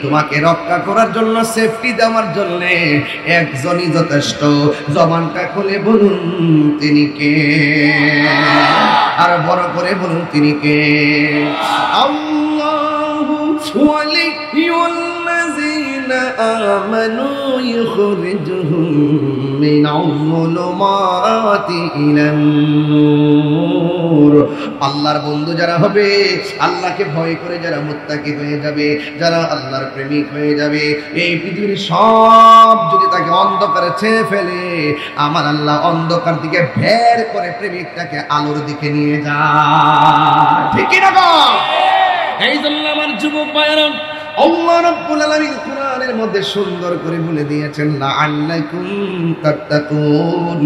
তোমাকে রক্ষা করার জন্য, সেফটি দেওয়ার জন্য একজনই যথেষ্ট। জবানটা খুলে বলুন তিনি কে, আর বড় করে বলুন তিনি কে। আল্লাহু ওয়ালিয়ুল্লাযীনা আমানু ইখরিজুহুম মিনাল যুলুমাতি ইলান নূর। আল্লাহর বন্ধু যারা হবে, আল্লাহকে ভয় করে যারা মুত্তাকি হয়ে যাবে, যারা আল্লাহর প্রেমিক হয়ে যাবে, এই পৃথিবীর সব যদি তাকে অন্ধকারে ছেয়ে ফেলে, আমার আল্লাহ অন্ধকার দিকে বের করে প্রেমিকটাকে আলোর দিকে নিয়ে যায়। ঠিক কি না? এই জন্য আমার যুবক ভাইরা, আল্লাহ রাব্বুল আলামিন কোরআনের মধ্যে সুন্দর করে বলে দিয়েছেন, লাআল্লাকুম তাত্তাকুন,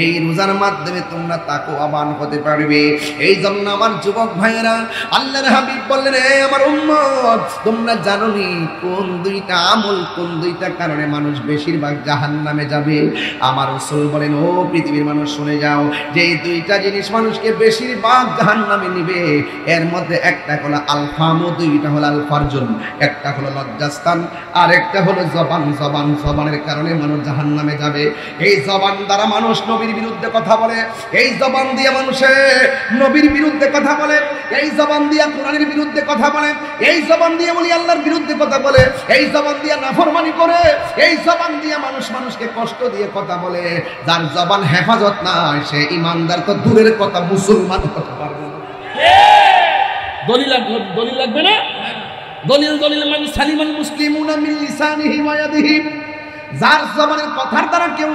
এই রোজার মাধ্যমে তোমরা তাকওয়াবান হতে পারবে। এই জন্য আমার যুবক ভাইয়েরা, আল্লাহর হাবিব বললেন, হে আমার উম্মত, তোমরা জানোনি কোন দুইটা আমল, কোন দুইটা কারণে মানুষ বেশিরভাগ জাহান্নামে যাবে? আমার রাসূল বলেন, ও পৃথিবীর মানুষ শুনে যাও, যে এই দুইটা জিনিস মানুষকে বেশিরভাগ জাহান্নামে নিবে, এর মধ্যে একটা হলো আল-ফামু, দুইটা হলো আল-ফারজুন। একটা হলো লজ্জাস্থান, আর একটা হলো জবান। জবানের কারণে মানুষ জাহান্নামে যাবে। এই জবান দ্বারা মানুষ নবীর বিরুদ্ধে কথা বলে, এই জবান দিয়ে মানুষে নবীর বিরুদ্ধে কথা বলে, এই জবান দিয়ে কোরআনের বিরুদ্ধে কথা বলে, এই জবান দিয়ে ওলি আল্লাহর বিরুদ্ধে কথা বলে, এই জবান দিয়ে নাফরমানি করে, এই জবান দিয়ে মানুষকে কষ্ট দিয়ে কথা বলে। যার জবান হেফাজত নাই, সে ইমানদার তো দূরের কথা, মুসলমান কথা পারবে না। দলিল লাগবে না? দলিল মান সালিমাল মুসলিমুনা মিন লিসানিহি ওয়া ইয়াদিহি। যার জবানের কথার দ্বারা কেউ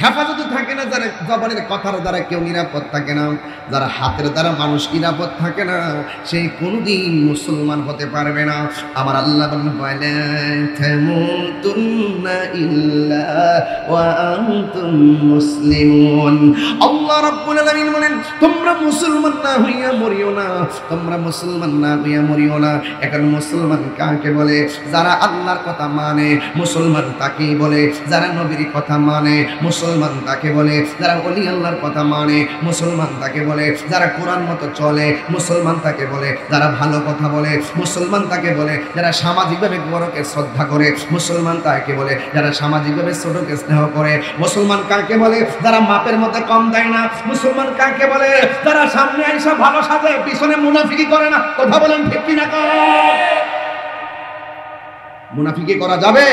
হেফাজতে থাকে না, যার জবানের কথার দ্বারা কেউ নিরাপদ থাকে না, যার হাতের দ্বারা মানুষ নিরাপদ থাকে না, সেই কোনোদিন মুসলমান হতে পারবে না। আমার আল্লাহ বলেন, ওয়ালা তামুতুন্না ইল্লা ওয়া আনতুম মুসলিমুন। আল্লাহ রাব্বুল আলামিন বলেন, তোমরা মুসলমান না হইয়া মরিও না, তোমরা মুসলমান না হইয়া মরিও না। এখন মুসলমান কাকে বলে? যারা আল্লাহর কথা মানে, মুসলমান তাকেই বলে। যারা নবীর কথা মানে, মুসলমান তাকে বলে। যারা ওলি আল্লাহর কথা মানে, মুসলমান তাকে বলে। যারা কোরআন মতো চলে, মুসলমান তাকে বলে। যারা ভালো কথা বলে, মুসলমান তাকে বলে। যারা সামাজিকভাবে বড়কে শ্রদ্ধা করে, মুসলমান তাকে বলে। যারা সামাজিকভাবে ছোটকে স্নেহ করে, মুসলমান কাকে বলে? যারা মাপের মধ্যে কম দেয় না, মুসলমান কাকে বলে? যারা সামনে আইসা ভালো সাজে, পিছনে মুনাফিকি করে না। কথা বলেন ঠিক কি না? মুনাফিকি করা যাবে?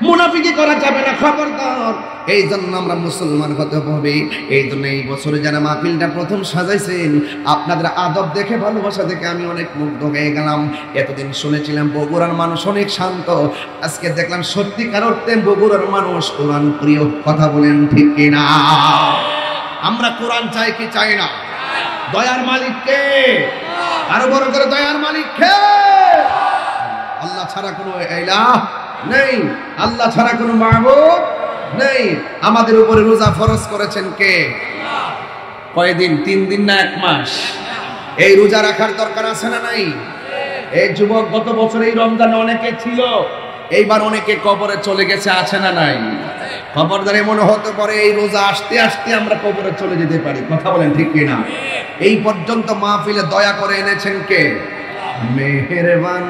মুনাফিকি করা যাবে না, খবরদার। এই জন্য আমরা মুসলমান হতে হবে। এই জন্য এই বছরে যারা মাহফিলটা প্রথম সাজাইছেন, আপনাদের আদব দেখে, ভালোবাসা দেখে আমি অনেক মুগ্ধ হয়ে গেলাম। এতদিন শুনেছিলাম বগুড়ার মানুষ অনেক শান্ত, আজকে দেখলাম সত্যিকার অর্থে বগুড়ার মানুষ কোরআন প্রিয়। কথা বলেন ঠিক কিনা? আমরা কোরআন চাই কি চাই না? দয়ার মালিক কে? আরো বড় করে, দয়ার মালিক কে? আল্লাহ ছাড়া কোনো ইলাহ নেই, আল্লাহ ছাড়া কোনো মাবুদ নেই। আমাদের উপরে রোজা ফরজ করেছেন কে? কয়দিন? 3 দিন না 1 মাস? এই রোজা রাখার দরকার আছে না নাই? এই যুবক, গত বছর এই রমজানে অনেকে ছিল, এইবার অনেকে কবরে চলে গেছে, আছে না নাই? খবরদারে মনে হতে পারে এই রোজা আসতে আসতে আমরা কবরে চলে যেতে পারি। কথা বলেন ঠিক কিনা? এই পর্যন্ত মাহফিলে দয়া করে এনেছেন কে? মেহেরবান,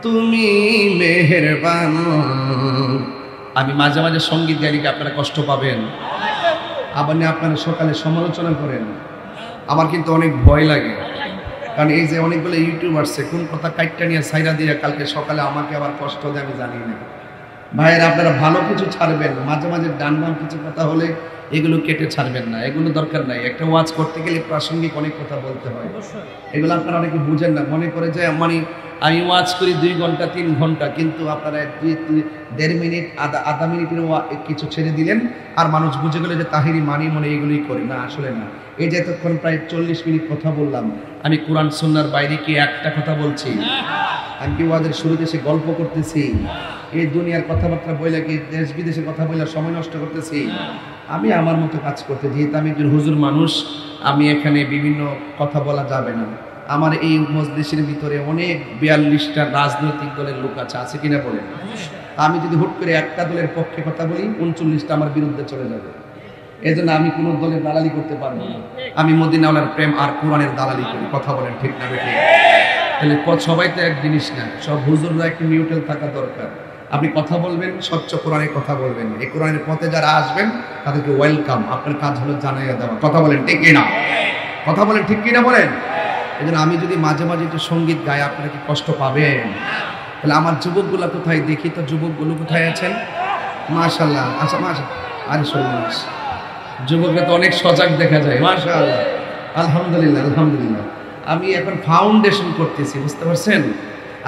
তুমি মেহেরবান। আমি মাঝে মাঝে সঙ্গীত গাইলে আপনারা কষ্ট পাবেন, আবার আপনারা সকালে সমালোচনা করেন, আমার কিন্তু অনেক ভয় লাগে। কারণ এই যে অনেকগুলো ইউটিউব আসছে, কোন কথা কাইটটা নিয়ে সাইরা দিয়ে কালকে সকালে আমাকে আবার কষ্ট দেয়, আমি জানি না। ভাইয়ের, আপনারা ভালো কিছু ছাড়বেন, মাঝে মাঝে ডান বাম কিছু কথা হলে এগুলো কেটে ছাড়বেন না, এগুলো দরকার নাই। একটা ওয়াজ করতে গেলে প্রাসঙ্গিক অনেক কথা বলতে হয়, এগুলো আপনারা অনেকে বুঝেন না, মনে করে যে মানে আমি ওয়াজ করি 2 ঘন্টা 3 ঘন্টা, কিন্তু আপনারা 1.5 মিনিট আধা মিনিটের কিছু ছেড়ে দিলেন, আর মানুষ বুঝে গেলে যে তাহিরি মানি মনে এগুলোই করি না। আসলে না, এই যে এতক্ষণ প্রায় 40 মিনিট কথা বললাম, আমি কোরআন সুন্নাহর বাইরে কি একটা কথা বলছি? আমি কি ওয়াজের শুরুতে সে গল্প করতেছি? এই দুনিয়ার কথাবার্তা বইলে কি দেশ বিদেশের কথা বইলে সময় নষ্ট করতেছি? আমি আমার মতো কাজ করতে, যেহেতু আমি একজন হুজুর মানুষ, আমি এখানে বিভিন্ন কথা বলা যাবে না। আমার এই মজলিসের ভিতরে অনেক 42টা রাজনৈতিক দলের লোক আছে কিনা বলেন? আমি যদি হুট করে একটা দলের পক্ষে কথা বলি, 39টা আমার বিরুদ্ধে চলে যাবে। এই জন্য আমি কোনো দলের দালালি করতে পারবো না। আমি মদিনাওয়ালার প্রেম আর কোরআনের দালালি করি। কথা বলেন ঠিক না বেঠিক? তাহলে সবাই তো এক জিনিস না, সব হুজুররা একটু নিউট্রাল থাকা দরকার। আপনি কথা বলবেন, স্বচ্ছ কোরআনের কথা বলবেন। এই কোরআনের পথে যারা আসবেন তাদেরকে ওয়েলকাম। আপনার কাজ হলো জানাইয়া দেওয়া। কথা বলেন ঠিক কিনা? কথা বলেন ঠিক কিনা বলেন? এই জন্য আমি যদি মাঝে মাঝে একটু সঙ্গীত গাই, আপনারা কি কষ্ট পাবেন? তাহলে আমার যুবকগুলো কোথায়? দেখি তো যুবকগুলো কোথায় আছেন? মাশাআল্লাহ। আচ্ছা, মাশাআল্লাহ। আরে সর্বনাশ, যুবকরা তো অনেক সজাগ দেখা যায়। মাশাআল্লাহ, আলহামদুলিল্লাহ, আলহামদুলিল্লাহ। আমি এখন ফাউন্ডেশন করতেছি, বুঝতে পারছেন?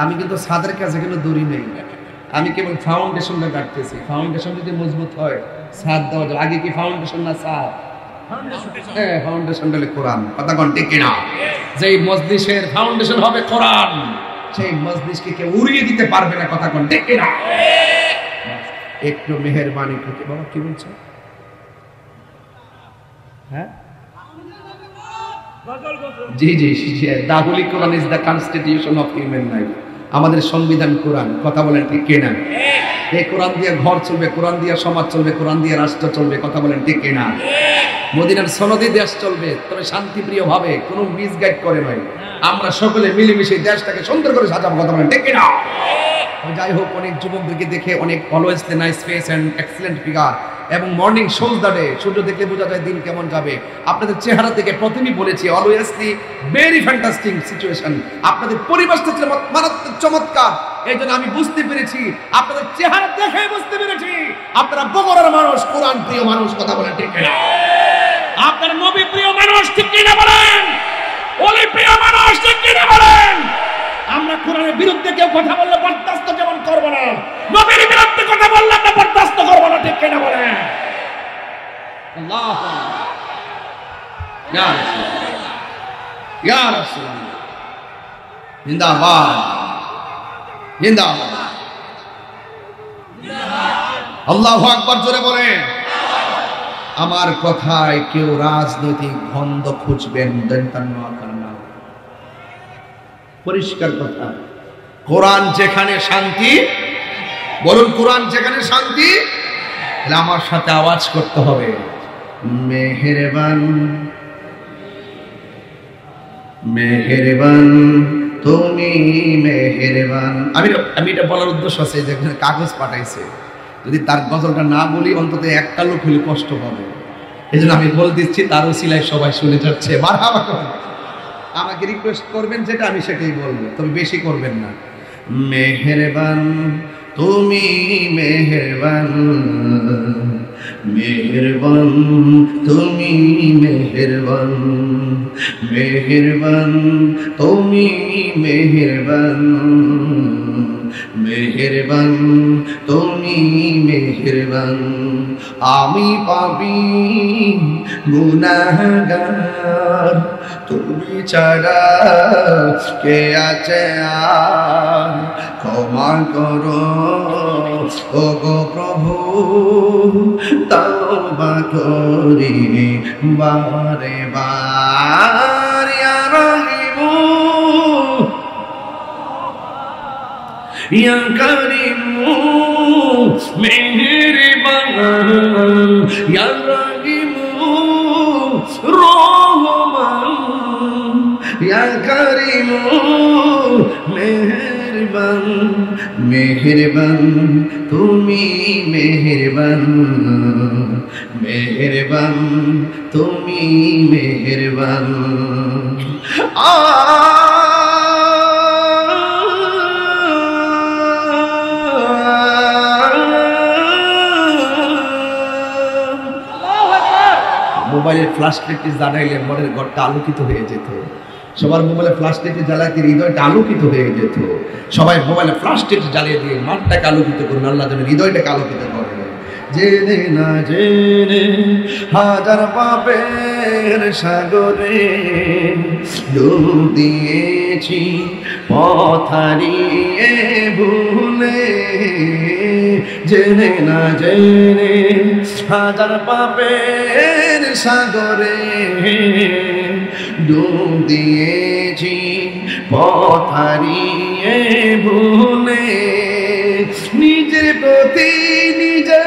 আমি কিন্তু ছাদের কাছে কিন্তু দড়ি নেই, আমি কেবল ফাউন্ডেশনটা কাটতেছি। ফাউন্ডেশন যদি মজবুত হয় ছাদ দেওয়া যাবে। আগে কি ফাউন্ডেশন না ছাদ? হ্যাঁ, ফাউন্ডেশন হলে কোরআন। কথা কোন ঠিক কিনা? যেই মজলিসের ফাউন্ডেশন হবে কোরআন, সেই মজলিসকে কেউ উড়িয়ে দিতে পারবে না। কথা কোন ঠিক কিনা? একটু মেহেরবানি করে। বাবা কি বলছো? হ্যাঁ, জি জি, the holy Quran is the constitution of human life. আমাদের সংবিধান কোরআন। কথা বলেন ঠিক কিনা? এই কোরআন দিয়ে ঘর চলবে, কোরআন দিয়ে সমাজ চলবে, কোরআন দিয়ে রাষ্ট্র চলবে। কথা বলেন ঠিক কিনা? মদিনার সনদে দেশ চলবে, তবে শান্তিপ্রিয় ভাবে, কোনো মিসগাইড করে নয়। আমরা সকলে মিলেমিশে দেশটাকে সুন্দর করে সাজাবো। কথা বলেন ঠিক কিনা? যাই হোক, অনেক যুবকদেরকে দেখে অনেক always the nice face and excellent figure, এবং মর্নিং শোজ দ্য ডে, সূর্য দেখলে বোঝা যায় দিন কেমন যাবে। আপনাদের চেহারা থেকে প্রথমেই বলেছি, অলওয়েজলি ভেরি ফ্যান্টাস্টিক সিচুয়েশন। আপনাদের পরিবেশটা ছিল মারাত্মক চমৎকার। এই জন্য আমি বুঝতে পেরেছি, আপনাদের চেহারা দেখে বুঝতে পেরেছি আপনারা বগুড়ার মানুষ, কোরআন প্রিয় মানুষ। কথা বলেন ঠিক কিনা? আপনার নবী প্রিয় মানুষ, ঠিক কিনা বলেন? ওলি প্রিয় মানুষ, ঠিক কিনা বলেন? আমরা কোরআনের বিরুদ্ধে কেউ কথা বললে বরদাস্ত যেমন করবো না, নবীর বিরুদ্ধে কথা বললে আমরা বরদাস্ত করবো না। ঠিক কিনা বলেন? আল্লাহু আকবার। ইয়া রাসূলুল্লাহ, ইয়া রাসূলুল্লাহ, জিন্দাবাদ, জিন্দাবাদ, আল্লাহু আকবার। জোরে বলেন। আমার কথায় কেউ রাজনৈতিক দ্বন্দ্ব খুঁজবেন না, পরিষ্কার কথা। কোরআন যেখানে শান্তি, বলুন কোরআন যেখানে শান্তি, তাহলে আমার সাথে আওয়াজ করতে হবে, মেহেরবান, মেহেরবান, তুমি মেহেরবান। আমি এটা বলার উদ্দেশ্য আছে, যে কাগজ পাঠাইছে, যদি তার গজলটা না বলি অন্তত একটা লোক হলে কষ্ট পাবে। এই জন্য আমি বলে দিচ্ছি, তার উসিলায় সবাই শুনে যাচ্ছে। মারহাবা। আমাকে রিকোয়েস্ট করবেন যেটা, আমি সেটাই বলবো, তবে বেশি করবেন না। মেহেরবান, তুমি মেহেরবান, মেহেরবান তুমি মেহেরবান, মেহেরবান তুমি মেহেরবান, মেহেরবান তুমি মেহেরবান। আমি পাপী গুনাহগার, তুমি ছাড়া কে আছে আর, ক্ষমা করো ওগো প্রভু, তওবা করি বারে বার। ইয়া রহিমু ইয়া করিমু মেহেরবান, ইয়া রহিমু রহমান, ইয়া করিমু মেহেরবান, মেহেরবান তুমি মেহেরবান, মেহেরবান তুমি মেহেরবান। মোবাইলের ফ্ল্যাশ লাইটটি জ্বালাইলে মনের ঘরটা আলোকিত হয়ে যেত। সবার মোবাইলে ফ্ল্যাশ লাইটটি জ্বালাতে হৃদয়টা আলোকিত হয়ে যেত। সবাই মোবাইলে ফ্ল্যাশ লাইট জ্বালিয়ে দিয়ে মাঠটাকে আলোকিত করুন, আল্লাহ যেন হৃদয়টাকে আলোকিত করে। জেনে না জেনে হাজার পাপের সাগরে ডুব দিয়েছি, পথ হারিয়ে ভুলে। জেনে না জেনে হাজার পাপের সাগরে ডুব দিয়েছি, পথ হারিয়ে ভুলে। নিজের প্রতি নিজে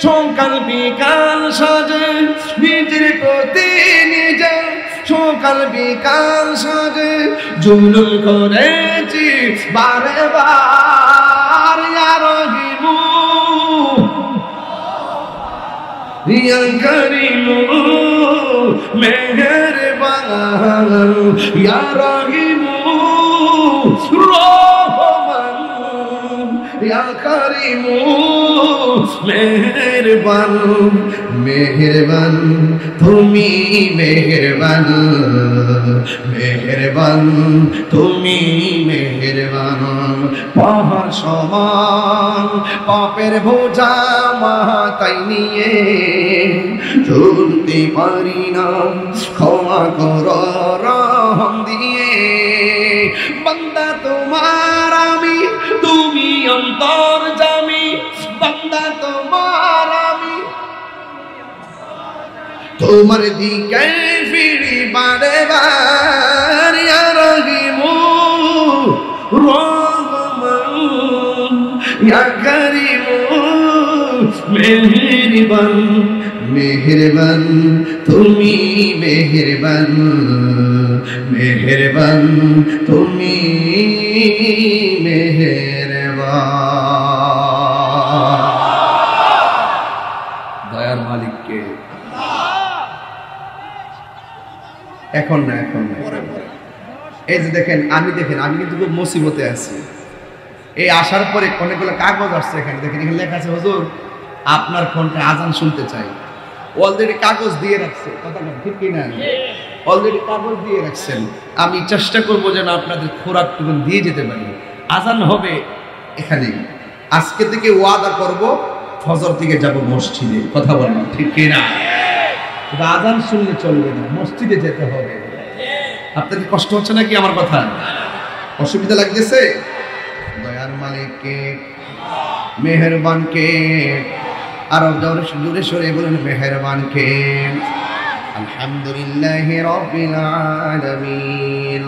সকাল বিকাল সাজে, নিজের প্রতি নিজে সকাল বিকাল সাজে জুলুম করেছি বারে বার। ইয়া রহিমু ইয়া করিমু মেহেরবান, ইয়া রহিমু রহমান, ইয়া করিমু মেহেরবান, মেহেরবান তুমি মেহেরবান, মেহেরবান তুমি মেহেরবান। পাহাড় সমান পাপের বোঝা মাথায় নিয়ে চলতে পারি না, ক্ষমা করো রহম দিয়ে। বান্দা তোমার আমি, তুমি অন্তর্যামী, বান্দা তোমার আমি, তোমার দিকে ফিরি বারে বার। ইয়া রহিমু রহমান, ইয়া করিমু মেহেরবান, মেহেরবান তুমি মেহেরবান, মেহেরবান তুমি মেহেরবান। দয়ার মালিককে এখন না, এখন না। এই যে দেখেন, আমি কিন্তু খুব মুসিবতে আছি। এই আসার পরে অনেকগুলো কাগজ আসছে এখানে, দেখেন এখানে লেখা আছে হুজুর আপনার ফোনটা আজান শুনতে চাই। অলরেডি কাগজ দিয়ে রাখছে, কথা ঠিক কিনা? অলরেডি কাগজ দিয়ে রাখছেন। আমি চেষ্টা করবো যেন আপনাদের খোরাকটুকু দিয়ে যেতে পারি। আজান হবে এখানে, আজকে থেকে ওয়াদা করব ফজর থেকে যাব মসজিদে, কথা বলেন ঠিক কিনা? আজান শুনলে চলবে না, মসজিদে যেতে হবে। আপনাদের কষ্ট হচ্ছে নাকি আমার কথা? অসুবিধা লাগতেছে? দয়ার মালিককে মেহেরবানকে আরো জোরে সরে বলেন মেহেরবানকে। আলহামদুলিল্লাহি রাব্বিল আলামিন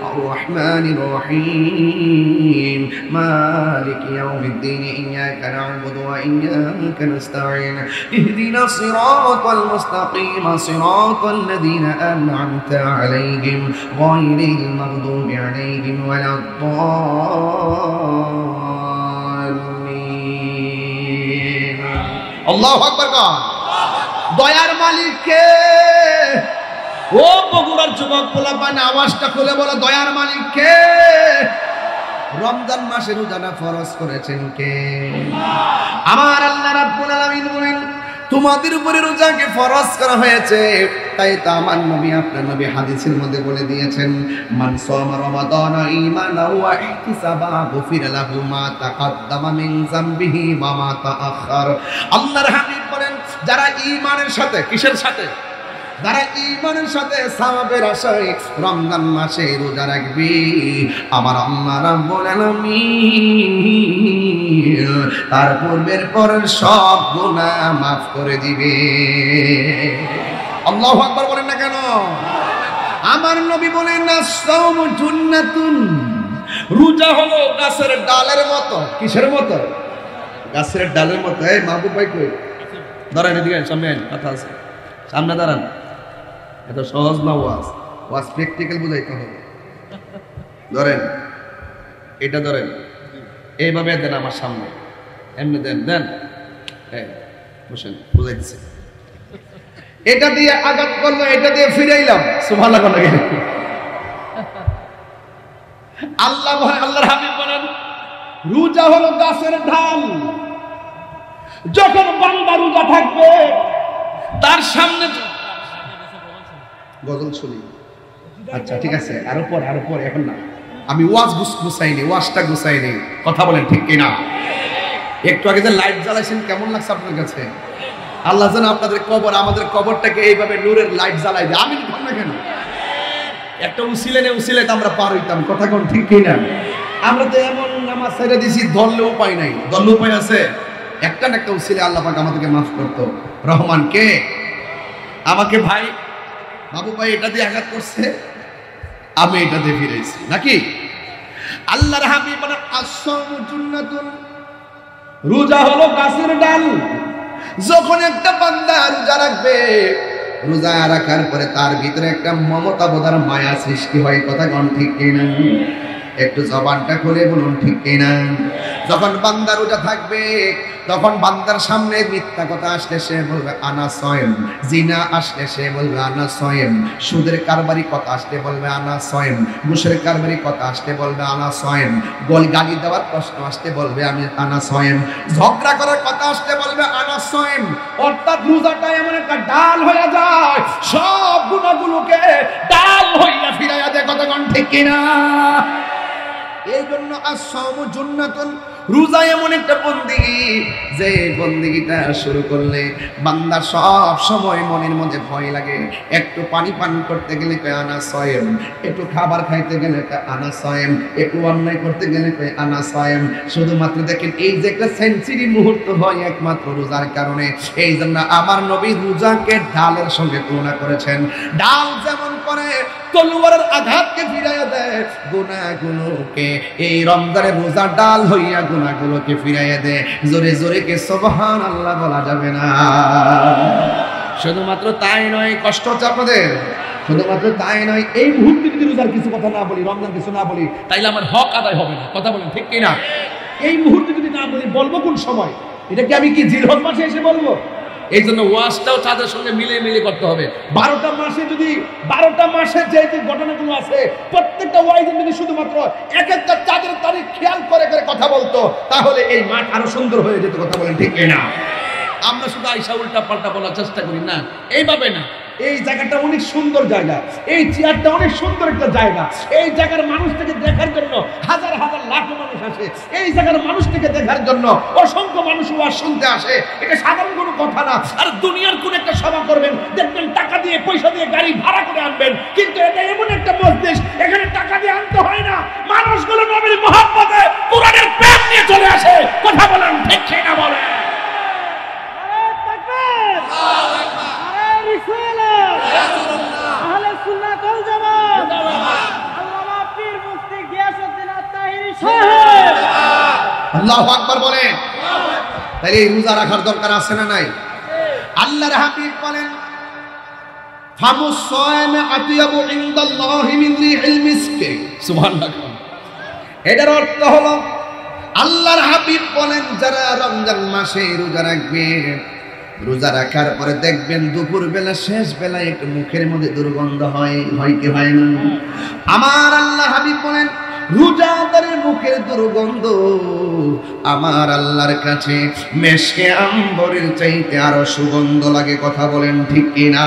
আর রহমানির রহিম মালিকি ইয়াউমিদ্দিন ইয়াকা না'বুদু ওয়া ইয়াকা নাস্তাঈন ইহদিনাস সিরাতাল মুস্তাকিম সিরাতাল লাযীনা আন'আমতা আলাইহিম গায়রিল মাগদুবি আলাইহিম ওয়ালাদ-দাল্লিন। আল্লাহু আকবার। দয়ার মালিককে, ও বগুড়ার যুবক পোলাপান আওয়াজটা খুলে বলো দয়ার মালিককে। রমজান মাসে রোজাটা ফরজ করেছেন কে? আমার আল্লাহ রাব্বুল আলামিন বলেন তোমাদের উপরে রোজাকে ফরজ করা হয়েছে। তাই তো আমার নবী আপনার নবী হাদিসের মধ্যে বলে দিয়েছেন, মান সামা রমাদানা ঈমানাও ওয়া ইহতিসাবা গুফিরা লাহু মা তাকাদ্দামা মিন যামবিহি ওয়া মা তাআখার। আল্লাহর হাবিব বলেন যারা ঈমানের সাথে, কিসের সাথে? যারা ঈমানের সাথে সওয়াবের আশায় রমজান মাসে রোজা রাখবে, আমার আল্লাহ রাব্বুল আলামিন তার পূর্বের পরের সব গুনাহ মাফ করে দিবে। আল্লাহু আকবার বলেন না কেন? আমার নবী বলেন আস-সাওমু জুন্নাতুন, রোজা হলো গাছের ডালের মতো। কিসের মতো? গাছের ডালের মতো। এই মাহবুব ভাই কই? দাঁড়ান এদিকে, সামনে আইন, কথা আছে, সামনে দাঁড়ান। এত সহজ না ওয়াজ, ওয়াজ প্র্যাকটিক্যাল বুঝাইতে হবে। ধরেন, এটা ধরেন, এইভাবে দেন আমার সামনে, এমনি দেন, দেন, বসেন, বুঝাইতেছে। এটা দিয়ে আঘাত করলো, এটা দিয়ে ফিরাইলাম, সুবহানাল্লাহ বলে। আল্লাহর হাবিব বলেন রোজা হলো গাছের ঢাল। যখন বান্দা রোজা থাকবে তার সামনে গজল শুনি। আচ্ছা ঠিক আছে, আরো পর, এখন না। আমি ওয়াজ গুছাইনি, ওয়াজটা গুছাইনি, কথা বলেন ঠিক কিনা? একটু আগে যে লাইট জ্বালাইছেন কেমন লাগছে আপনার কাছে? আল্লাহ যেন আপনাদের কবর, আমাদের কবরটাকে এইভাবে নূরের লাইট জ্বালাই দেয়। আমি বল না কেন? একটা উসিলে তো আমরা পার হইতাম, কথা কোন ঠিক কিনা? আমরা তো এমন নামাজ ছেড়ে দিছি, ধরলে উপায় নাই। ধরলে উপায় আছে? একটা না একটা উসিলে আল্লাহ পাক আমাদেরকে মাফ করতো। রহমান কে? আমাকে ভাই বাবু ভাই এটা দিয়ে আঘাত করছে, আমি এটা দিয়ে ফিরেছি নাকি? আল্লাহর হাবিব বলেন আস-সাওমু জুন্নাতুন, রোজা হলো গাছের ডাল। যখন একটা বান্দা রোজা রাখবে, রোজা রাখার পরে তার ভিতরে একটা মমতা বোধার মায়া সৃষ্টি হয়, কথা কোন ঠিক কিনা? একটু জবানটা খুলে বলুন ঠিক কিনা? যখন বান্দা রোজা থাকবে তখন বান্দার সামনে মিথ্যা কথা আসলে সে বলবে আনা সয়েম, জিনা আসলে সে বলবে আনা সয়েম, সুদের কারবারি কথা আসলে বলবে আনা সয়েম, ঘুষের কারবারি কথা আসলে বলবে আনা সয়েম, গালি দেওয়ার প্রশ্ন আসলে বলবে আমি আনা সয়েম, ঝগড়া করার কথা আসলে বলবে আনা সয়েম। অর্থাৎ রোজাটা এমন একটা ডাল হয়ে যায়, সব গুনাহগুলোকে ডাল হইয়া ফিরাইয়া দেয়, কথা কোন ঠিক কিনা? এই জন্য আস-সাওমু জুন্নাতুন, রোজা এমন একটা বন্দেগী যে বন্দেগীটা শুরু করলে বান্দার সব সময় মনের মধ্যে ভয় লাগে। একটু পানি পান করতে গেলে কয় আনা সয়েম, একটু খাবার খাইতে গেলে কয় আনা সয়েম, একটু অন্যায় করতে গেলে কয় আনা সয়েম। শুধুমাত্র দেখেন এই যে একটা সেঞ্চুরি মুহূর্ত হয় একমাত্র রোজার কারণে। এই জন্য আমার নবী রোজাকে ডালের সঙ্গে তুলনা করেছেন। ডাল যেমন করে তলোয়ারের আঘাতকে ফিরাইয়া দেয়, গুনাহগুলোকে এই রমজানের রোজা ডাল হইয়া গুনাহগুলোকে ফিরাইয়া দেয়। জোরে জোরে কে সুবহানাল্লাহ বলা যাবে না? শুধুমাত্র তাই নয়, কষ্ট হচ্ছে আপনাদের? শুধুমাত্র তাই নয়, এই মুহূর্তে যদি রোজার কিছু কথা না বলি, রমজান কিছু না বলি, তাইলে আমার হক আদায় হবে না, কথা বলেন ঠিক কিনা? এই মুহূর্তে যদি না বলি, বলবো কোন সময়? এটা কি আমি কি জিলহজ মাসে এসে বলবো? এই জন্য ওয়াজটাও তাদের সঙ্গে মিলে করতে হবে। 12টা মাসে যে ঘটনাগুলো আছে প্রত্যেকটা ওয়াইজে যদি শুধুমাত্র এক একটা চাঁদের তারিখ খেয়াল করে কথা বলতো, তাহলে এই মাঠ আরো সুন্দর হয়ে যেত, কথা বলেন ঠিক কিনা? আমরা শুধু আইসা উল্টা পাল্টা বলার চেষ্টা করি না, এইভাবে না। এই জায়গাটা অনেক সুন্দর জায়গা, এই চেয়ারটা অনেক সুন্দর একটা জায়গা, এই জায়গার মানুষটাকে দেখার জন্য হাজার হাজার লাখো মানুষ আসে, এই জায়গার মানুষটাকে দেখার জন্য অসংখ্য মানুষ ওয়াজ শুনতে আসে। এটা সাধারণ কোনো কথা না। আর দুনিয়ার কোন একটা সভা করবেন, দেখবেন টাকা দিয়ে পয়সা দিয়ে গাড়ি ভাড়া করে আনবেন, কিন্তু এটা এমন একটা মজলিস, এখানে টাকা দিয়ে আনতে হয় না। মানুষগুলো নবীর মহব্বতে কোরআনের প্রেম নিয়ে চলে আসে, কথা বলেন ঠিক কিনা? বলেন আল্লাহু আকবার বলেন। তাই এই রোজা রাখার দরকার আছে না নাই? আল্লাহর হাবিব বলেন ফামুস সায়ম আতিয়াবু ইনদাল্লাহি মিন রিহিল মিসক, সুবহানাল্লাহ। এটার অর্থ হলো আল্লাহর হাবিব বলেন যারা রমজান মাসে রোজা রাখবে, রোজা রাখার পরে দেখবেন দুপুর বেলা শেষ বেলায় একটু মুখের মধ্যে দুর্গন্ধ হয় কি হয় না? আমার আল্লাহ হাবিব বলেন রোজাদারের মুখের দুর্গন্ধ আমার আল্লাহর কাছে মেশকে আম্বরের চাইতে আরো সুগন্ধ লাগে। কথা বলেন ঠিক কিনা?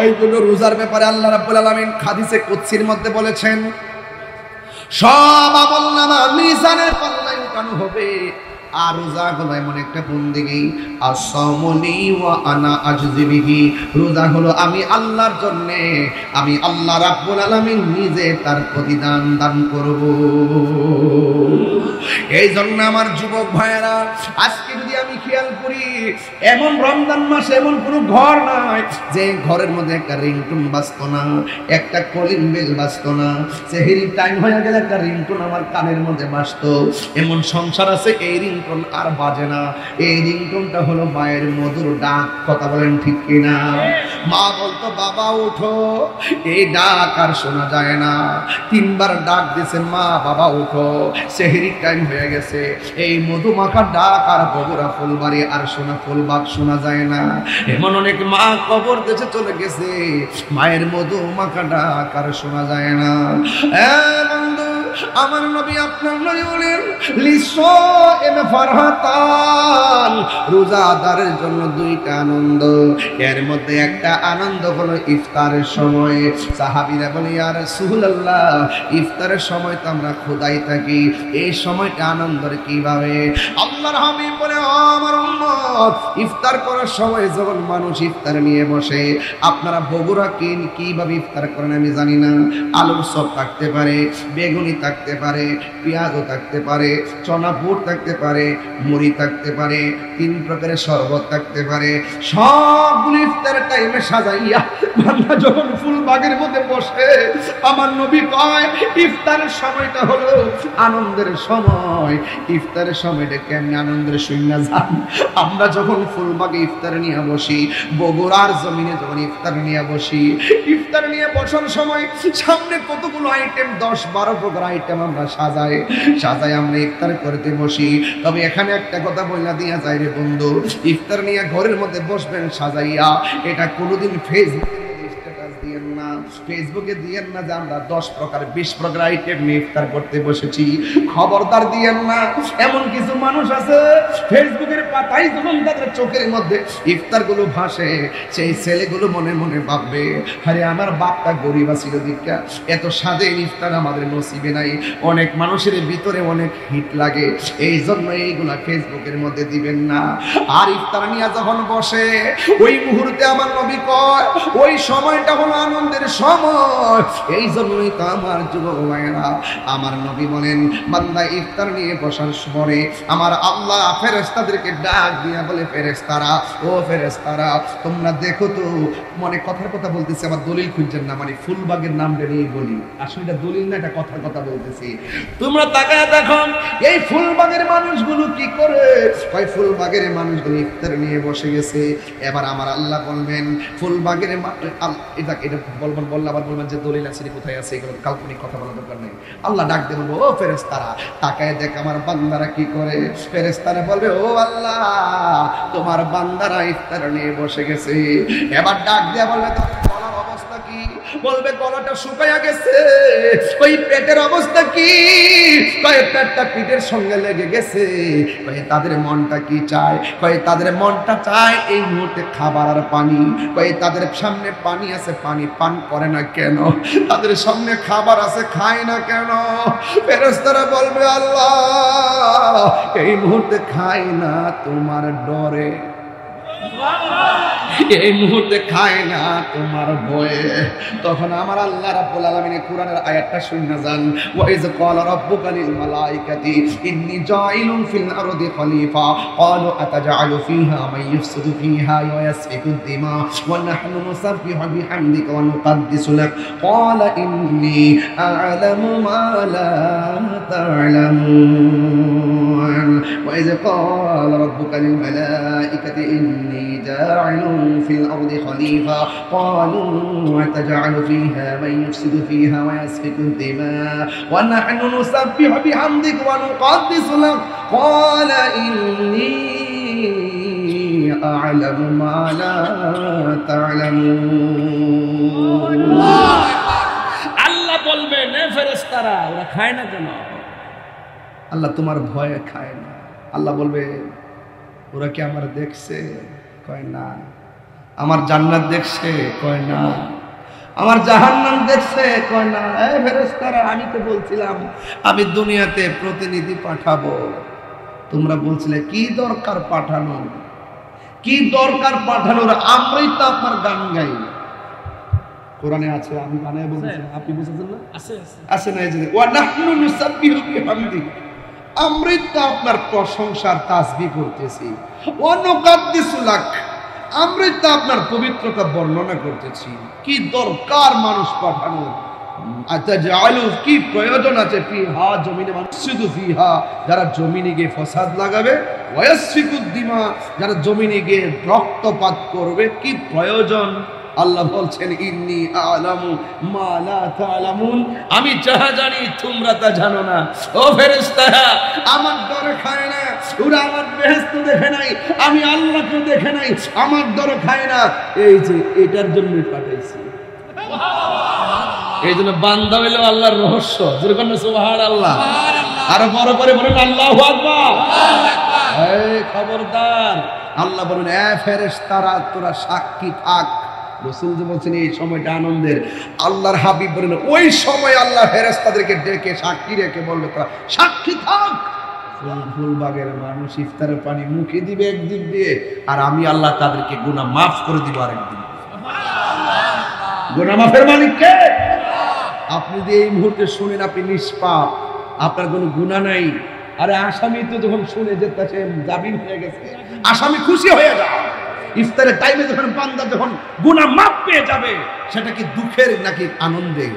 এইগুলো রোজার ব্যাপারে আল্লাহ রাব্বুল আলামিন হাদিসে কুদসির মধ্যে বলেছেন, সব আমলনামা মিজানের পাল্লায় উঠানো হবে, আর রোজা হলো এমন একটা বন্দেগী, আসামনি ওয়া আনা আজজি বিহি, রোজা হলো আমি আল্লাহর জন্য, আমি আল্লাহ রাব্বুল আলামিন নিজে তার প্রতিদান দান করব। এই জন্য আমার যুবক ভাইয়েরা, আজকে যদি আমি খেয়াল করি, এমন রমজান মাসে এমন কোনো ঘর নাই যে ঘরের মধ্যে একটা রিংটোন বাজতো না, একটা কলিং বেল বাজতো না, সেহরি টাইম হয়ে গেলে একটা রিংটোন আমার কানের মধ্যে বাজতো। এমন সংসার আছে এই রিংটোন আর বাজে না। এই রিংটোনটা হলো মায়ের মধুর ডাক। কথা বলেন ঠিক কিনা? মা বলতো বাবা ওঠো, এই ডাক আর শোনা যায় না। 3 বার ডাক দিছে, মা বাবা ওঠো, সেহরি টাইম হয়ে গেছে। এই মধুমাখার ডাক আর বগুড়া ফুলবাড়ি আর ফুলবাগ শোনা যায় না। এমন অনেক মা কবর দেশে চলে গেছে, মায়ের মধুমাখা ডাক আর শোনা যায় না। বন্ধু, আমার নবী আপনার নবী বলেন, লিসাইম ফারহাতান, রোজাদারের জন্য 2টা আনন্দ। এর মধ্যে একটা আনন্দ হলো ইফতারের সময়। সাহাবীরা বলে, ইয়া রাসূলুল্লাহ, ইফতারের সময় তো আমরা খোদাই থাকি, এই সময়টা আনন্দের কিভাবে? আল্লাহর হাবিব বলে, আমার উম্মত, ইফতার করার সময় যখন মানুষ ইফতার নিয়ে বসে, আপনারা বগুড়া কিভাবে ইফতার করেন আমি জানি না। আলুর চপ থাকতে পারে, বেগুনি থাকতে পারে, পেঁয়াজও থাকতে পারে, চনাপুর থাকতে পারে, মুড়ি থাকতে পারে, 3 প্রকারের শরবত থাকতে পারে। সবগুলো ইফতারের টাইমে সাজাইয়া বান্দা যখন ফুলবাগের মধ্যে বসে, আমার নবী কয়, ইফতারের সময়টা হলো আনন্দের সময়। ইফতারের সময়টা কেমন আনন্দের শূন্য যান। আমরা যখন ফুলবাগে ইফতার নিয়ে বসি, বগুড়ার জমিনে যখন ইফতার নিয়ে বসি, ইফতার নিয়ে বসার সময় সামনে কতগুলো আইটেম, 10-12 প্রকার আইটেম আমরা সাজাই আমরা ইফতার করতে বসি। তবে এখানে একটা কথা বললা দিয়া যায় রে বন্ধু, ইফতার নিয়ে ঘরের মধ্যে বসবেন সাজাইয়া, এটা কোনোদিন ফেসবুকে দিয়েন না যে আমরা 10 প্রকার 20 প্রকার আইটেম নিয়ে ইফতার করতে বসেছি। খবরদার দিয়েন না। এমন কিছু মানুষ আছে ফেসবুকের পাতায় যখন তাদের চোখের মধ্যে ইফতার গুলো ভাসে, সেই ছেলেগুলো মনে মনে ভাববে, আরে আমার বাপটা গরিব ছিল দীক্ষা, এত সাজে ইফতার আমাদের নসিবে নাই। অনেক মানুষের ভিতরে অনেক হিট লাগে, এই জন্য এইগুলা ফেসবুকের মধ্যে দিবেন না। আর ইফতার নিয়ে যখন বসে, ওই মুহূর্তে আমার নবী কয়, ওই সময়টা হলো আনন্দের সময়। এই জন্যই তো আমার যুবক ভাইয়েরা, আমার নবী বলেন, বান্দা ইফতার নিয়ে বসার সময় আমার আল্লাহ ফেরেশতাদেরকে ডাক দিয়া বলে, ফেরেশতারা, ও ফেরেশতারা, তোমরা দেখো তো, মনে কথার কথা বলতেছি, আমার দলিল খুঁজছেন না, মানে ফুলবাগের নামটা নিয়ে বলি, আসলে এটা দলিল না, এটা কথার কথা বলতেছি। তোমরা তাকায় দেখো এই ফুলবাগের মানুষগুলো কি করে। ওই ফুলবাগের মানুষগুলো ইফতার নিয়ে বসে গেছে। এবার আমার আল্লাহ বলবেন, ফুলবাগের এটা বললে আবার বলবেন যে দলিল আছে কোথায় আছে, এগুলো কাল্পনিক কথা বলার দরকার নেই। আল্লাহ ডাক দেবেন, ও ফেরেশতারা, তাকায় দেখ আমার বান্দারা কি করে। ফেরেশতারা বলবে, ও আল্লাহ, তোমার বান্দারা ইফতার নিয়ে বসে গেছে। এবার ডাক দেয়া বলবে, গলার অবস্থা কি? বলবে, গলাটা শুকায়া গেছে। ওই পেটের অবস্থা কি? কয়ে পেটটা পিঠের সঙ্গে লেগে গেছে। কয়ে তাদের মনটা কি চায়? কয়ে তাদের মনটা চায় এই মুহূর্তে খাবার আর পানি। কয়ে তাদের সামনে পানি আছে, পানি পান করে না কেন? তাদের সামনে খাবার আছে, খায় না কেন? ফেরেশতারা বলবে, আল্লাহ, এই মুহূর্তে খায় না তোমার ডরে, এই মুহূর্তে খায় না তোমার ভয়ে। তখন আমার আল্লাহ রাব্বুল আলামিন কোরআনের আয়াতটা শুনে যান, ওয়া ইয ক্বালা রাব্বুকা লিল মালাইকাতি ইন্নী জাইলুন ফিল আরদি খলিফা ক্বালু আতাজআলু ফিহা মান ইফসিদু ফিহা ওয়া ইয়াসফিকু দিমা ওয়া নাহনু নুসাব্বিহু বিহামদিকা ওয়া নুকদ্দিসু লাক ক্বালা ইন্নী আ'লামু মা লা তা'লামুন ওয়া ইয ক্বালা রাব্বুকা লিল মালাইকাতি ইন্নী জাইলুন في الأرض خليفة قالوا وتجعل فيها من يفسد فيها ويسفك الدماء ونحن نسبح بحمدك ونقدس لك قال إني أعلم ما لا تعلمون। আল্লাহ বলবেন এ ফেরেশতারা ওরা খায় না কেন? আল্লাহ তোমার ভয়ে খায় না। আল্লাহ বলবে ওরা কি আমার দেখছে? কয় না। আমার জান্নাত দেখছে? কয় না। আমার জাহান্নাম দেখছে? কয় না। এই ফেরেশতারা আমি তো বলছিলাম আমি দুনিয়াতে প্রতিনিধি পাঠাবো, তোমরা বলছিলে কি দরকার পাঠানো, কি দরকার পাঠানোর? আমরাই তো আপনার গান গাই। কোরআনে আছে, আমি বানায় বলছি, আপনি বুঝেছেন না? আছে না? এই যে ওয়া নাহনু নুসাব্বিহু বিহামদি, আমরাই তো আপনার প্রশংসার তাসবিহ করতেছি। ওয়া নুকাদ্দিসু লাক, আমরাই তো আপনার পবিত্রতা বর্ণনা করতেছি। কি দরকার মানুষ পাঠানো? আতাজালু, কি প্রয়োজন আছে? ফিহা, জমিনে মানসিদু ফিহা, যারা জমিনে গিয়ে ফাসাদ লাগাবে, ওয়াসফিকুদ দিমা, যারা জমিনে গিয়ে রক্তপাত করবে, কি প্রয়োজন? আল্লাহ বলছেন ইন্নী আ'লামু মা লা তা'লামুন, আমি যাহা জানি তোমরা তা জানো না। ও ফেরেশতারা, আমার ডর খায় না, ওরা আমার বেহেশত দেখে নাই, আমি আল্লাহকে দেখে নাই, আমার ডর খায় না। এই যে এটার জন্যই পাঠাইছি। এই জন্য বান্দা হইল আল্লাহর রহস্য। যেরকম সুবহানাল্লাহ, আরো বড় করে বলেন আল্লাহু আকবার। এই খবরদার, আল্লাহ বলেন এ ফেরেশতারা তোরা সাক্ষী থাক। রাসূল যে বলছেন এই সময়টা আনন্দের, আল্লাহর হাবিব বলেন ওই সময় আল্লাহ ফেরেশতাদেরকে ডেকে সাক্ষী রেখে বলবে তোরা সাক্ষী থাক। ফুলবাগের মানুষ ইফতারের পানি মুখে দিবে একদিক দিয়ে, আর আমি আল্লাহ তাদেরকে গুনাহ মাফ করে দিব আরেকদিন। গুনাহ মাফের মালিক কে? আপনি যে এই মুহূর্তে শুনেন আপনি নিষ্পাপ, আপনার কোনো গুনাহ নাই। আরে আসামি তো যখন শুনে যেতেছে জামিন হয়ে গেছে, আসামি খুশি হয়ে যায়। ইফতারের টাইমে যখন বান্দা যখন গুনাহ মাফ পেয়ে যাবে, সেটা কি দুঃখের নাকি আনন্দের?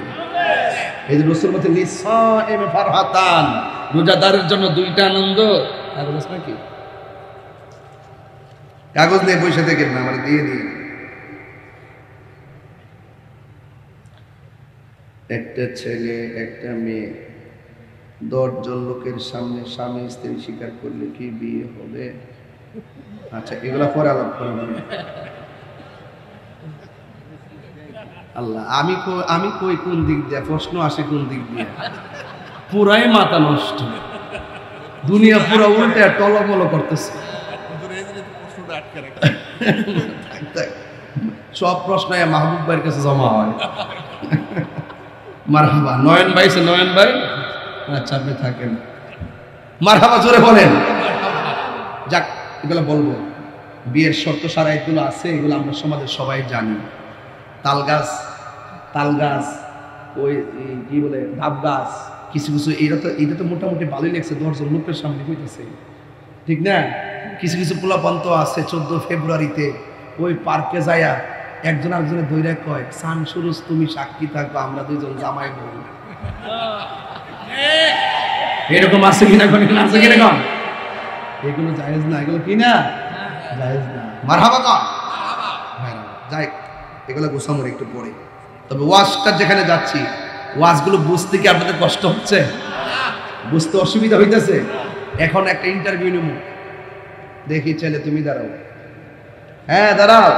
এই যে রাসূল বলেন লিসাইম ফারহাতান, রোজাদারের জন্য দুইটা আনন্দ। কাগজ নাকি? কাগজ নিয়ে বসে থাকেন না, আমার দিয়ে দিন। একটা ছেলে একটা মেয়ে 10 জন লোকের সামনে স্বামী স্ত্রী স্বীকার করলে কি বিয়ে হবে? আচ্ছা, এগুলা পরে আলাপ করব। আল্লাহ, আমি কই কোন দিক দিয়ে প্রশ্ন আসে, কোন দিক দিয়ে? পুরাই মাথা নষ্ট, দুনিয়া পুরো উল্টে টলমল করতেছে। সব প্রশ্ন মাহবুব ভাইয়ের কাছে জমা হয়। মারহাবা। নয়ন ভাই, নয়ন ভাই, আচ্ছা আপনি থাকেন। মারহাবা জোরে বলেন। যাক, এগুলো বলবো। বিয়ের শর্ত সারা এগুলো আছে, এগুলো আমরা সমাজের সবাই জানি। তাল গাছ, ওই কি বলে ডাব গাছ, কিছু কিছু এটা তো মোটামুটি ভালোই লাগছে। 10 জন লোকের সামনে হইতেছে, ঠিক না? কিছু কিছু পোলাপান্ত আছে 14 ফেব্রুয়ারিতে ওই পার্কে যায়া একজন আরেকজনের দৈরা কয় সান সুরুজ তুমি সাক্ষী থাকবো, আমরা দুইজন জামাই বউ। এরকম আছে কিনা? আছে কিরকম? এগুলো জায়েজ না, এগুলো কি না জায়েজ না। মারহাবা কর। হ্যাঁ যাই, এগুলো গোসামর একটু পরে। তবে ওয়াজটা যেখানে যাচ্ছি, ওয়াজগুলো বুঝতে কি আপনাদের কষ্ট হচ্ছে? বুঝতে অসুবিধা হইতেছে? এখন একটা ইন্টারভিউ নেব, দেখি ছেলে তুমি দাঁড়াও। হ্যাঁ দাঁড়াও।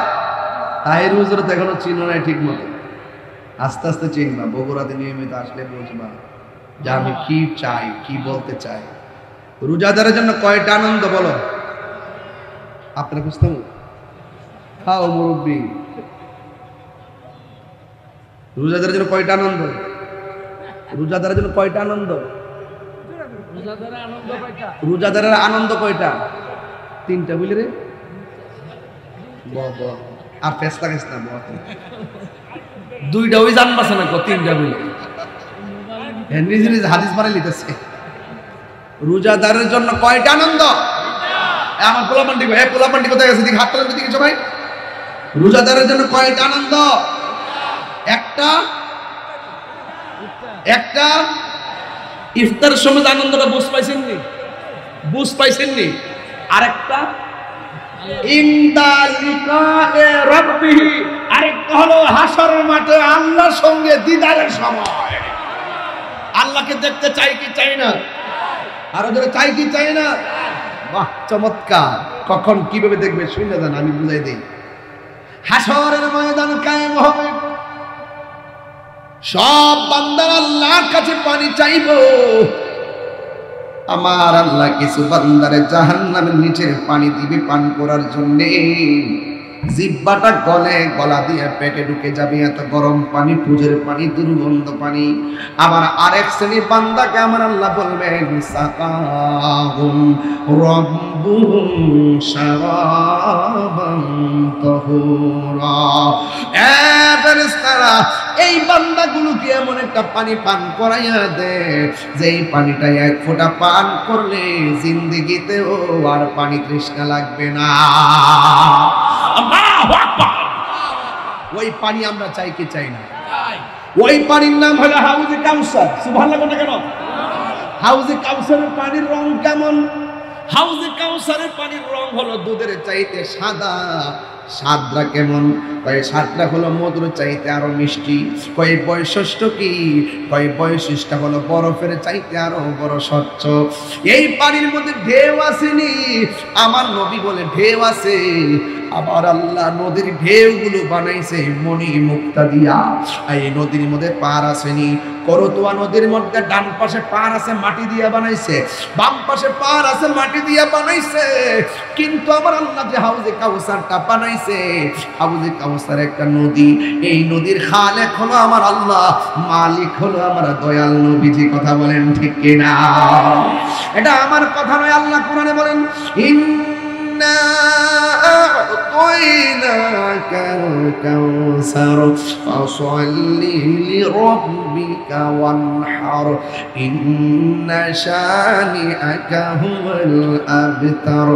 তাহির হুজুর তো এখনো চিনো নাই ঠিক মতো, আস্তে আস্তে চিনবা। বগুড়াতে নিয়মিত আসলে বুঝবা যে আমি কি চাই, কি বলতে চাই। রোজাদারের জন্য কয়টা আনন্দ বলো? আপনারা বুঝতাম খাও মুরব্বী। রোজাদারের জন্য কয়টা আনন্দ? রোজাদারের জন্য কয়টা আনন্দ? রোজাদারের আনন্দ কয়টা? 3টা বুঝলি রে। আর ফেসটা গেছ না, 2টা ওই জানবাছে না, 3টা বুঝলি। নিজে নিজে হাদিস বানাই লিতেছে। রোজাদারের জন্য কয়টা আনন্দ? আমার পোলাপান্ডি, পোলাপান্ডি কোথায় গেছে? দিকে হাত তোলেন দিকে সবাই। রোজাদারের জন্য কয়টা আনন্দ? একটা ইফতারের সময় আনন্দটা বুঝ পাইছেননি? আরেকটা ইনদা লিকায়ে রাব্বিহি, আরেকটা হলো হাশরের মাঠে আল্লাহর সঙ্গে দিদারের সময়। আল্লাহকে দেখতে চাই কি চাই না? আরো যারা চাই কি চাই না? বাহ, চমৎকার। কখন কিভাবে দেখবে শুনে যান, আমি বুঝাই দিই। হাশরের ময়দান কায়েম হবে, সব বান্দার আল্লাহর কাছে পানি চাইবো, আমার আল্লাহ কিছু বান্দারে জাহান্নামের নিচের পানি দিবে পান করার জন্য। জিহ্বাটা গলে, গলা দিয়ে পেটে ঢুকে যাবে, এত গরম পানি, পুজোর পানি, দুর্গন্ধ পানি। আবার আরেক শ্রেণীর বান্দাকে আমার আল্লাহ বলবেন সাকাহুম রাব্বুহুম শারাবান তাহুরা। ফেরেশতারা এই বান্দাগুলোকে এমন একটা পানি পান করাইয়া দে, যেই পানিটা এক ফোঁটা পান করলে জিন্দেগিতেও আর পানি তৃষ্ণা লাগবে না। আল্লাহু আকবার। ওই পানি আমরা চাই কি চাই না? ওই পানির নাম হলো হাউজে কাউসার। সুবহানাল্লাহ বলে কেন? হাউজে কাউসারের পানির রং কেমন? হাউজে কাউসারের পানির রং হলো দুধের চাইতে সাদা। স্বাদটা কেমন? কয় স্বাদটা হলো মধুর চাইতে আরো মিষ্টি। কয় বৈশিষ্ট্য কি? কয় বৈশিষ্ট্য হলো বরফের চাইতে আরো বড় স্বচ্ছ। এই পানির মধ্যে ঢেউ আসেনি, আমার নবী বলে ঢেউ আছে। আবার আল্লাহ নদীর ঢেউগুলো বানাইছে মণি মুক্তা দিয়া। এই নদীর মধ্যে পার আসেনি, করতোয়া নদীর মধ্যে ডান পাশে পার আছে মাটি দিয়া বানাইছে, বাম পাশে পার আছে মাটি দিয়া বানাইছে। কিন্তু আমার আল্লাহ যে হাউজে কাউসারটা বানাইছে, হাউজে কাউসার একটা নদী, এই নদীর খালেক হলো আমার আল্লাহ, মালিক হলো আমার দয়াল নবীজি। কথা বলেন ঠিক কিনা? এটা আমার কথা নয়, আল্লাহ কোরআনে বলেন ইন্না আ'তাইনাকাল কাউসার ফাসাল্লি লিরাব্বিকা ওয়ানহার ইন্না শানিআকা হুয়াল আবতার।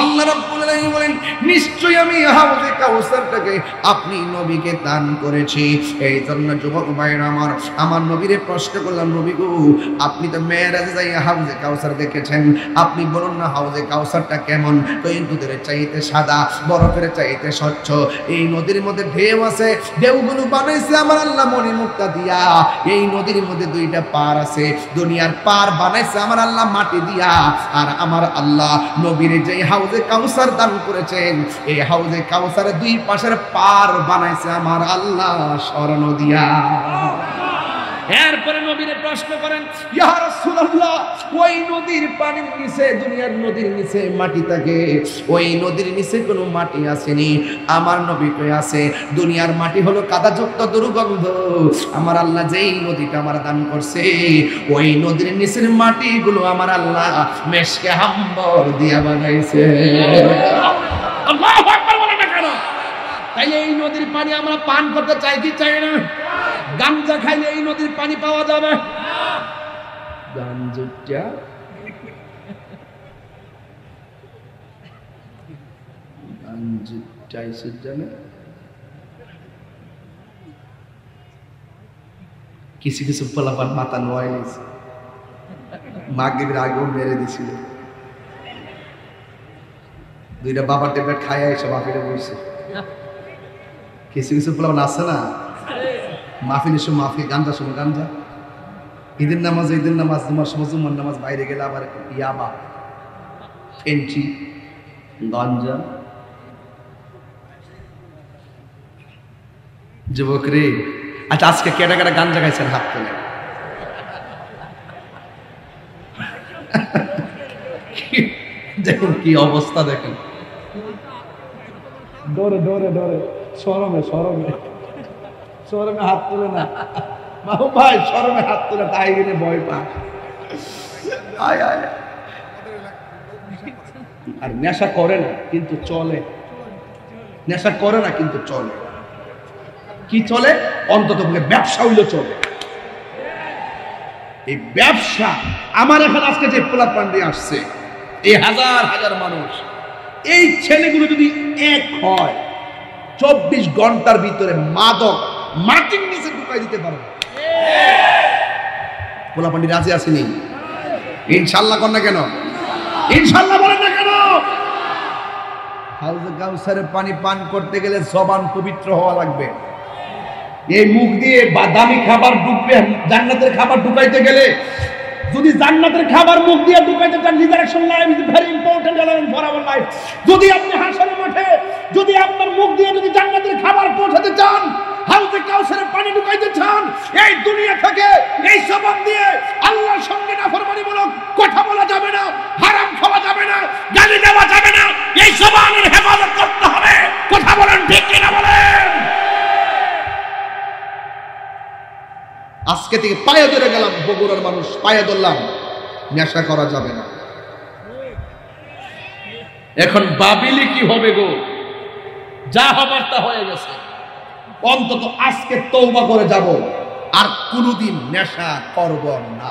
আল্লাহ রাব্বুল আলামিন বলেন নিশ্চয়ই আমি হাউজে কাউসারটাকে আপনি নবীকে দান করেছি। এই জন্য যুবক ভাইরা আমার নবীরে প্রশ্ন করলাম, নবী গো আপনি তো মেরাজে যাই হাউজে কাউসার দেখেছেন, আপনি বলুন না হাউজে কাউসারটা কেমন? তো এই দুধের চাইতে সাদা, বরফের চাইতে স্বচ্ছ। এই নদীর মধ্যে ঢেউ আছে, ঢেউগুলো বানাইছে আমার আল্লাহ মণি মুক্তা দিয়া। এই নদীর মধ্যে দুইটা পার আছে, দুনিয়ার পার বানাইছে আমার আল্লাহ মাটি দিয়া। আর আমার আল্লাহ নবীর যে হাউজে কাউসার দান করেছেন, এই হাউজে কাউসারের দুই পাশের পার বানাইছে আমার আল্লাহ স্বর্ণ দিয়া। এরপরে নবীরে প্রশ্ন করেন, ইয়া রাসূলুল্লাহ ওই নদীর পানির নিচে, দুনিয়ার নদীর নিচে মাটি থাকে, ওই নদীর নিচে কোনো মাটি আসেনি। আমার নবী কই আছে, দুনিয়ার মাটি হলো কাদাযুক্ত দুর্গন্ধ। আমার আল্লাহ যেই নদীটা আমার দান করছে, ওই নদীর নিচের মাটিগুলো আমার আল্লাহ মেশকে হাম্বর দিয়া বানাইছে। আল্লাহু আকবার বলে না কেন? তাইলে এই নদীর পানি আমরা পান করতে চাই কি চাই না? গাঞ্জা খাইলে এই নদীর পানি পাওয়া যাবে? গাঞ্জাটা জানে কিছু কিছু পোলাপান মাথা নোয়াই নিয়েছে, মাগরিবের আগেও মেরে দিছিল। দুইটা বাবার ট্যাবলেট খাইয়া এসে মাফিলে বসছে। কিছু কিছু পোলাপান আছে না, মাহফিলের সময় মাহফিল, গাঞ্জার সময় গাঞ্জা, ঈদের নামাজ জুমার সময় জুমার নামাজ, বাইরে গেলে আবার ইয়াবা, ফেন্টি, গাঞ্জা। যুবক রে, আচ্ছা আজকে কেটা কেটা গাঞ্জা খাইছেন হাত তোলে? দেখুন কি অবস্থা, দেখেন ডরে ডরে ডরে, শরমে শরমে শরমে হাত তুলে না। বাবু ভাই শরমে হাত তুলে, তাই গেলে ভয় পায়। আয় আয়। আর নেশা করে না কিন্তু চলে, নেশা করে না কিন্তু চলে। কি চলে? অন্তত ব্যবসা হইলে চলে। এই ব্যবসা আমার এখানে আজকে যে পোলাপান দিয়ে আসছে, এই হাজার হাজার মানুষ, এই ছেলেগুলো যদি এক হয় 24 ঘন্টার ভিতরে মাদক মাটির নিচে ঢুকাই দিতে পারবে। পোলাপান্ডি রাজি আসেনি? ইনশাল্লাহ কর না কেন? ইনশাল্লাহ বলেন না কেন? হাউজে কাউসারের পানি পান করতে গেলে জবান পবিত্র হওয়া লাগবে। এই মুখ দিয়ে দামি খাবার ঢুকবে, জান্নাতের খাবার ঢুকাইতে গেলে, যদি জান্নাতের খাবার মুখ দিয়ে ঢুকাইতে চান, reservation life is very important element for our life. যদি আপনি হাসরের মাঠে যদি আপনার মুখ দিয়ে যদি জান্নাতের খাবার পৌঁছাতে চান, হাউজে কাউসারের পানি ঢুকাইতে চান, এই দুনিয়া থেকে এই জবান দিয়ে আল্লাহর সঙ্গে নাফরমানিমূলক কথা বলা যাবে না, হারাম খাওয়া যাবে না, গালি দেওয়া যাবে না, এই জবানের হেফাজত করতে হবে। কথা বলেন ঠিক কিনা বলেন? আজকে থেকে পায়ে ধরে গেলাম, বগুড়ার মানুষ পায়ে ধরলাম, নেশা করা যাবে না। এখন বাবিলি কি হবে গো? যা হবার তা হয়ে গেছে। অন্তত আজকে তওবা করে যাব, আর কোনোদিন নেশা করব না।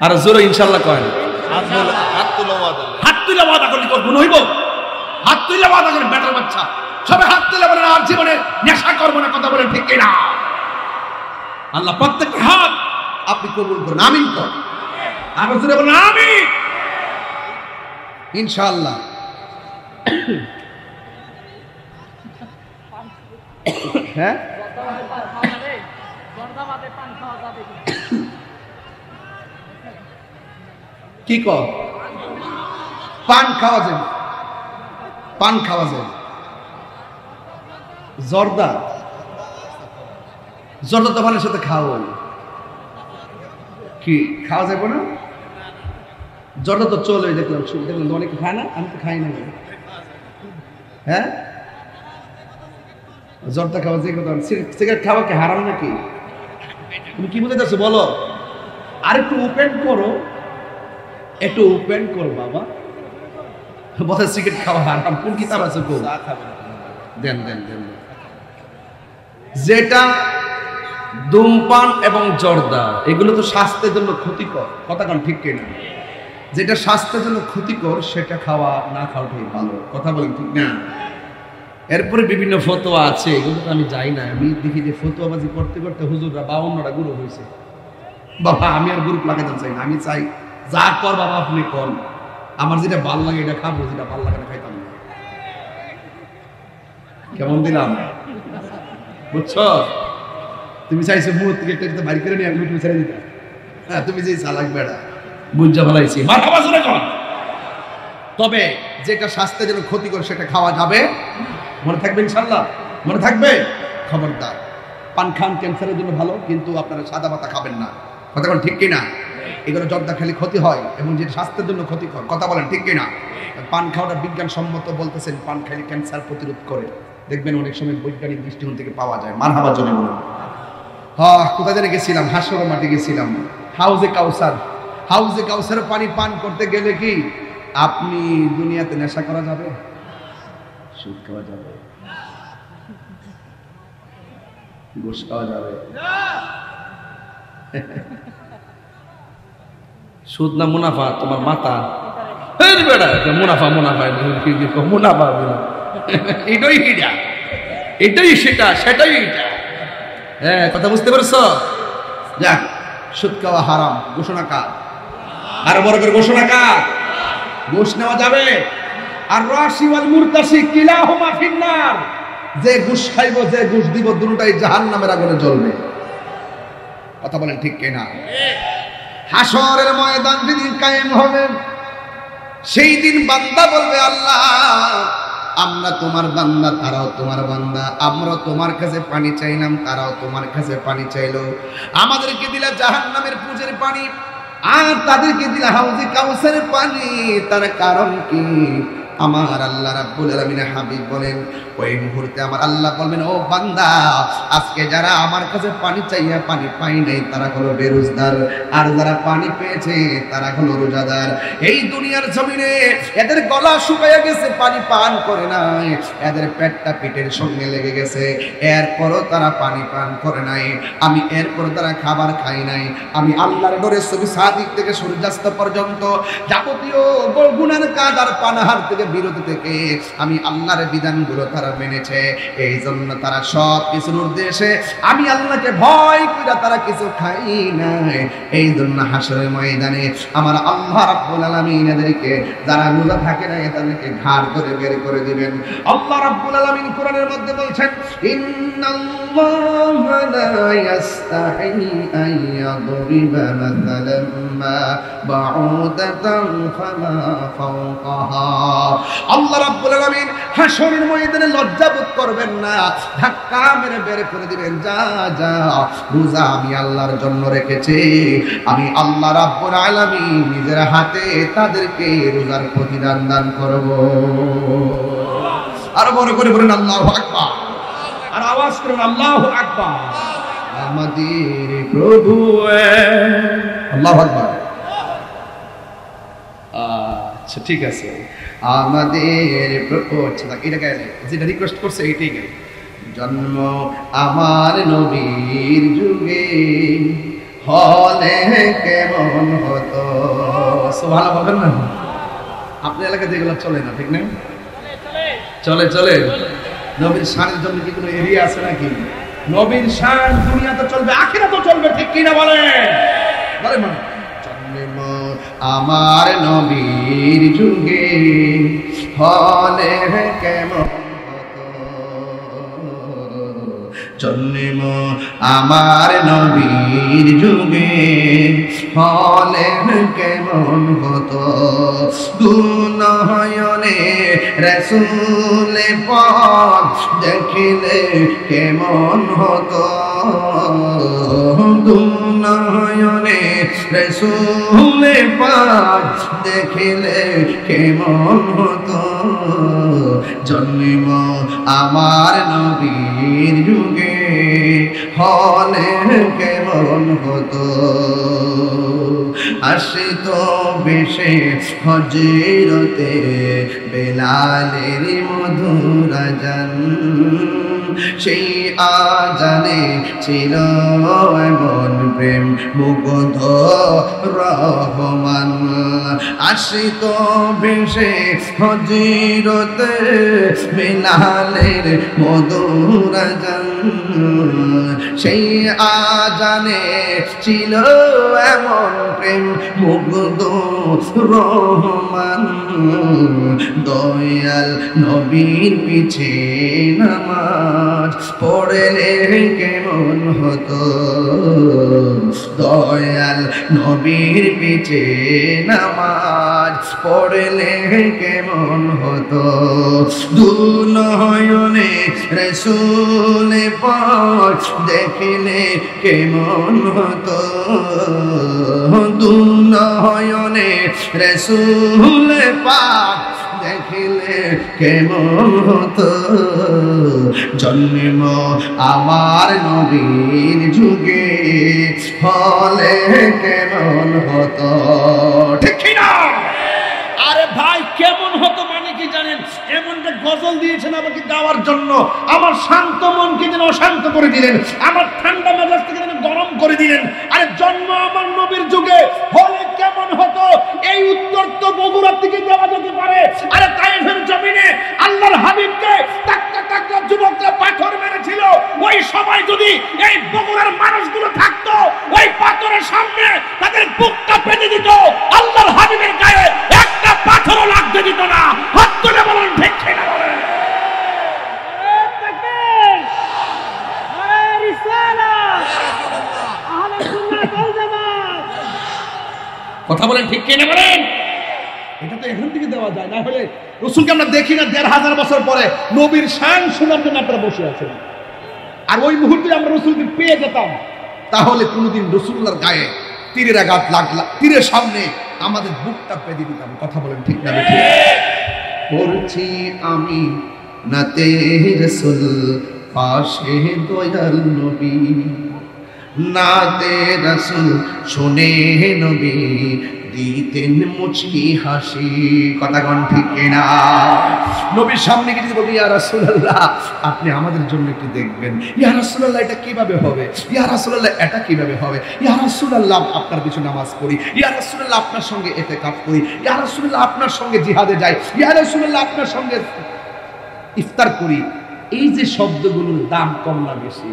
আর জোরে ইনশাআল্লাহ কয় না। হাত তুলে ওয়াদা করলে গুণ হইব? হাত তুলে ওয়াদা করেন বেটার বাচ্চা, সবাই হাত তুলে বলেন আর জীবনে নেশা করবো না। কথা বলেন ঠিক কিনা? আল্লাহ প্রত্যেক হাত আপনি কবুল করুন, আমিন কর। আবার জোরে বলেন আমিন ইনশাআল্লাহ। হ্যাঁ, কি কর? পান খাওয়া যায়, পান খাওয়া যায়। জর্দা, জর্দা তো পানের সাথে খাওয়া, কি খাওয়া যাবে না? জর্দা তো চলে, দেখলাম দেখলাম অনেকে খায় না, আমি তো খাই না। হ্যাঁ, জর্দা খাওয়া যে কথা, সিগারেট খাওয়া কি হারাম নাকি? তুমি কি বুঝতে চাচ্ছো বলো? আর একটু ওপেন করো, একটু ওপেন করো বাবা। বলে সিগারেট খাওয়া হারাম, কোন কিতাব আছে? দেন দেন দেন। যেটা ধূমপান এবং জর্দা, এগুলো তো স্বাস্থ্যের জন্য ক্ষতিকর। কথা কোন ঠিক কিনা? যেটা স্বাস্থ্যের জন্য ক্ষতিকর সেটা খাওয়া না খাওয়াটাই ভালো। কথা বলেন ঠিক না? এরপরে বিভিন্ন ফতোয়া আছে, এগুলো তো আমি যাই না। আমি দেখি যে ফতোয়াবাজি করতে করতে হুজুররা 52টা গ্রুপ হয়েছে। বাবা আমি আর গ্রুপ লাগাতে চাই না, আমি চাই যা কর বাবা আপনি কর, আমার যেটা ভাল লাগে এটা খাবো, যেটা ভাল লাগে না খাইতাম না। কেমন দিলাম বুঝছো? তুমি চাইছো মুহূর্ত থেকে একটা বাড়ি করে নিয়ে আমি তুমি ছেড়ে দিতাম। হ্যাঁ, তুমি যে চালাক বেড়া বুঝা ফেলাইছি। তবে যেটা স্বাস্থ্যের জন্য ক্ষতিকর সেটা খাওয়া যাবে, মনে থাকবে ইনশাআল্লাহ, মনে থাকবে। খবরদার, পান খান ক্যান্সারের জন্য ভালো, কিন্তু আপনারা সাদা পাতা খাবেন না। কথা বলেন ঠিক কিনা? এগুলো জর্দা খেলে ক্ষতি হয় এবং যেটা স্বাস্থ্যের জন্য ক্ষতিকর। কথা বলেন ঠিক কিনা? পান খাওয়াটা বিজ্ঞানসম্মত বলতেছেন, পান খাইলে ক্যান্সার প্রতিরোধ করে। দেখবেন অনেক সময় বৈজ্ঞানিক দৃষ্টিকোণ থেকে পাওয়া যায়। মারহাবা জনে বলুন। হ্যাঁ, কোথায় জানি গেছিলাম, হাসর মাঠে গেছিলাম, হাউজে কাউসার। হাউজে কাউসারের পানি পান করতে গেলে কি আপনি দুনিয়াতে নেশা করা যাবে? সুদ খাওয়া যাবে? ঘুষ খাওয়া যাবে? সুদ না মুনাফা? তোমার মাথা বেড়া মুনাফা, মুনাফা মুনাফা, এটাই এটা, এটাই সেটা, সেটাই এটা। হ্যাঁ, কথা বুঝতে পারছো? যাক, সুদ খাওয়া হারাম ঘোষণা কার? আরো বড় করে ঘোষণা কার? ঘুষ নেওয়া যাবে? আর রাশি ওয়াল মুরতাশি কিলাহুমা ফিন্নার, যে ঘুষ খাইব, যে ঘুষ দিব, দুটোটাই জাহান্নামের আগুনে জ্বলবে। কথা বলেন ঠিক কিনা? হাসরের ময়দান যেদিন কায়েম হবে, সেই দিন বান্দা বলবে আল্লাহ আমরা তোমার বান্দা, তারাও তোমার বান্দা, আমরা তোমার কাছে পানি চাইলাম, তারাও তোমার কাছে পানি চাইলো। আমাদেরকে দিলা জাহান্নামের পুজের পানি, আর তাদেরকে দিলা হাউজে কাউসারের পানি। তার কারণ কি? আমার আল্লাহ রাব্বুল আলামিনের হাবিব বলেন, ওই মুহূর্তে আমার আল্লাহ বলবেন, ও বান্দা, আজকে যারা আমার কাছে পানি চাইয়া পানি পাই নাই তারা হলো বেরোজগার, আর যারা পানি পেয়েছে তারা হলো রোজাদার। এই দুনিয়ার জমিনে এদের গলা শুকাইয়া গেছে, পানি পান করে নাই, এদের পেটটা পেটের সঙ্গে লেগে গেছে, এরপরও তারা পানি পান করে নাই। আমি এরপরও তারা খাবার খাই নাই। আমি আল্লাহর ডরে ছবি সাদিক থেকে সূর্যাস্ত পর্যন্ত যাবতীয় গুনার কাজ আর পানাহার থেকে বিরত থেকে আমি আল্লাহর বিধানগুলো তারা মেনেছে। এই জন্য তারা সব কিছুর উদ্দেশ্যে আমি আল্লাহকে ভয় করে তারা কিছু খাই নাই। এই জন্য হাসরের ময়দানে আমার আল্লাহ রাব্বুল আলামিন এদেরকে, যারা রোজা থাকে না তাদেরকে ঘাড় ধরে বের করে দিবেন। আল্লাহ রাব্বুল আলামিন কোরআনের মধ্যে বলছেন, ইন্নাল্লাহা লা ইয়াস্তাহি আন ইয়াদরিবা মাসালান ইম্মা বাউদাতান ফামা ফাওকাহা। আল্লাহ রাব্বুল আলামিন হাশরের ময়দানে লজ্জা বোধ করবেন না, ধাক্কা মেরে বের করে দিবেন, যা যা, রোজা আমি আল্লাহর জন্য রেখেছি, আমি আল্লাহ রাব্বুল আলামিন নিজের হাতে তাদেরকে রোজার প্রতিদান দান করব। আর বড় করে বলেন আল্লাহু আকবার, আর আওয়াজ করুন আল্লাহু আকবার। আমাদের প্রভু আল্লাহু আকবার। আচ্ছা ঠিক আছে, আমাদের প্রভু, আচ্ছা এটা গাইলে যেটা রিকোয়েস্ট করছে এইটাই গাই। জন্ম আমার নবীর যুগে হলে কেমন হতো। সুবহানাল্লাহ বলবেন না? আপনার এলাকায় যেগুলো চলে না, ঠিক না? চলে চলে। নবীর শানের জন্য কি কোনো এরিয়া আছে নাকি? নবীর শান দুনিয়াতে চলবে, আখিরাতে চলবে, ঠিক কিনা বলেন? বলেন মানে জন্ম আমার নবীর যুগে হলে কেমন হতো, জন্ম আমার নবীর যুগে হলে কেমন হতো, দুনয়নে রাসূল পাক দেখিলে কেমন হতো, দুনয়নে রাসূল পাক দেখিলে কেমন হতো, জন্ম আমার নবীর যুগে হলে কেমন হতো। আসিত বেশে হজরতে বেলালের মধুর আজান, সেই আজানে ছিল এমন প্রেম মুগ্ধ রহমান। আসিত বেশে হজরতে বেলালের মধুর আজান, সেই আজানে ছিল এমন প্রেম মুগ্ধ রহমান। দয়াল নবীর পিছে নামাজ পড়লে কেমন হতো, দয়াল নবীর পিছে নামাজ পড়লে কেমন হতো, দুনয়নে রাসূল পাক দেখিলে কেমন হতো, দুনয়নে রাসূল পাক দেখিলে কেমন হতো, জন্ম আমার নবীর যুগে হলে কেমন হতো, ঠিক না? আরে ভাই কেমন হতো মানে কি জানেন? এমন যে গজল দিয়েছেন আমাকে গাওয়ার জন্য, আমার শান্ত মনকে যেন অশান্ত করে দিলেন, আমার ঠান্ডা মেজাজকে যেন গরম করে দিলেন। আরে জন্ম আমার নবীর যুগে হলে কেমন হতো, এই উত্তর তো বগুড়ার দিকে দেওয়া যেতে পারে। আরে তায়েফের জমিনে আল্লাহর হাবিবকে টাক্কা টাক্কা যুবকরা পাথর মেরেছিল, ওই সময় যদি এই বগুড়ার মানুষগুলো থাকতো, ওই পাথরের সামনে তাদের বুকটা পেতে দিত, আল্লাহর হাবিবের গায়ে একটা পাথরও লাগতে দিত না। হাত তুলে বলুন ঠিক কিনা বলেন? কথা বলেন ঠিক কিনা বলেন? এটা তো এখান থেকে দেওয়া যায় না, হলে রাসূলকে আমরা দেখি না ১৫০০ বছর পরে নবীর শান শোনার জন্য আপনারা বসে আছেন, আর ওই মুহূর্তে আমরা রাসূলকে পেয়ে যেতাম, তাহলে কোনোদিন রাসূলুল্লাহর গায়ে তীরের আঘাত লাগলা, তীরের সামনে আমাদের বুকটা পেতে দিতাম। কথা বলেন ঠিক না? ঠিক করছি আমি নাতে রাসূল পাশে দয়াল নবী, নাতে রাসূল শুনে নবী দিতেন মুচকি হাসি। কথা কোন ঠিক কিনা? নবীর সামনে গিয়ে বলি ইয়া রাসূলুল্লাহ আপনি আমাদের জন্য একটু দেখবেন, ইয়া রাসূলুল্লাহ এটা কিভাবে হবে, ইয়া রাসূলুল্লাহ এটা কিভাবে হবে, ইয়া রাসূলুল্লাহ আপনার পিছনে নামাজ পড়ি, ইয়া রাসূলুল্লাহ আপনার সঙ্গে ইতিকাফ করি, ইয়া রাসূলুল্লাহ আপনার সঙ্গে জিহাদে যাই, ইয়া রাসূলুল্লাহ আপনার সঙ্গে ইফতার করি। এই যে শব্দগুলোর দাম কম না বেশি?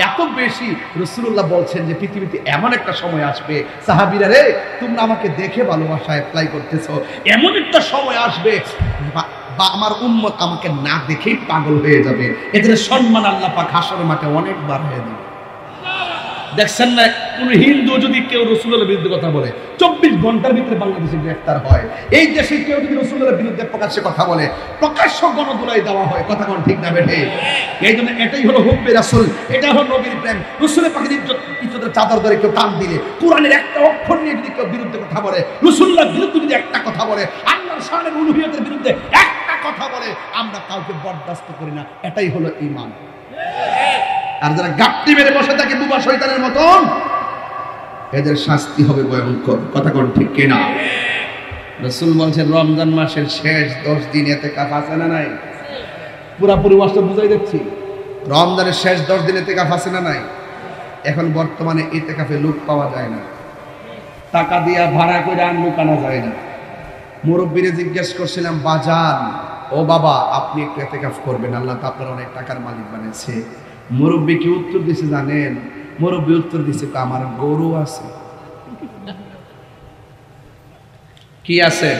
এত বেশি। রাসূলুল্লাহ বলছেন যে পৃথিবীতে এমন একটা সময় আসবে, সাহাবীরা রে তোমরা আমাকে দেখে ভালোবাসা অ্যাপ্লাই করতেছো, এমন একটা সময় আসবে বা আমার উম্মত আমাকে না দেখেই পাগল হয়ে যাবে, এদের সম্মান আল্লাহ পাক হাসরের মাঠে অনেকবার হয়ে দিবে। দেখছেন না, কোন হিন্দু যদি কেউ রাসূলের বিরুদ্ধে কথা বলে 24 ঘন্টার ভিতরে বাংলাদেশে গ্রেফতার হয়। এই দেশে কেউ যদি রাসূলের বিরুদ্ধে প্রকাশ্যে কথা বলে প্রকাশ্য গণধোলাই দেওয়া হয়। কথা কোন ঠিক না বেঠে? এই জন্য এটাই হলো হুব্বে রাসূল, এটা হলো নবীর প্রেম। রাসূলের পাখির ইজ্জতের চাদর ধরে কেউ টান দিলে, কোরআনের একটা অক্ষর নিয়ে যদি কেউ বিরুদ্ধে কথা বলে, রাসূলুল্লাহর বিরুদ্ধে যদি একটা কথা বলে, আল্লাহর শানের উলুহিয়তের বিরুদ্ধে একটা কথা বলে, আমরা কাউকে বরদাস্ত করি না। এটাই হলো ঈমান। আর যারা গাপটি মেরে বসে থাকে বুবা শয়তানের মতন, এদের শাস্তি হবে ভয়ঙ্কর। কথা কোন ঠিক কিনা? রাসূল বলছেন রমজান মাসের শেষ 10 দিন ইতিকাফ আছে না নাই? পুরোপুরি ওয়াজটা বুঝাই দিচ্ছি। রমজানের শেষ 10 দিন ইতিকাফ আছে না নাই? এখন বর্তমানে ইতিকাফে লোক পাওয়া যায় না, টাকা দিয়া ভাড়া করে আর লোক আনা যায় না। মুরব্বীরে জিজ্ঞেস করছিলাম, বাজান ও বাবা আপনি একটু ইতিকাফ করবেন, আল্লাহ তো আপনার অনেক টাকার মালিক বানিয়েছে। মুরব্বী কি উত্তর দিছে জানেন? মুরব্বী উত্তর দিছে, আমার গরু আছে। কি আছে?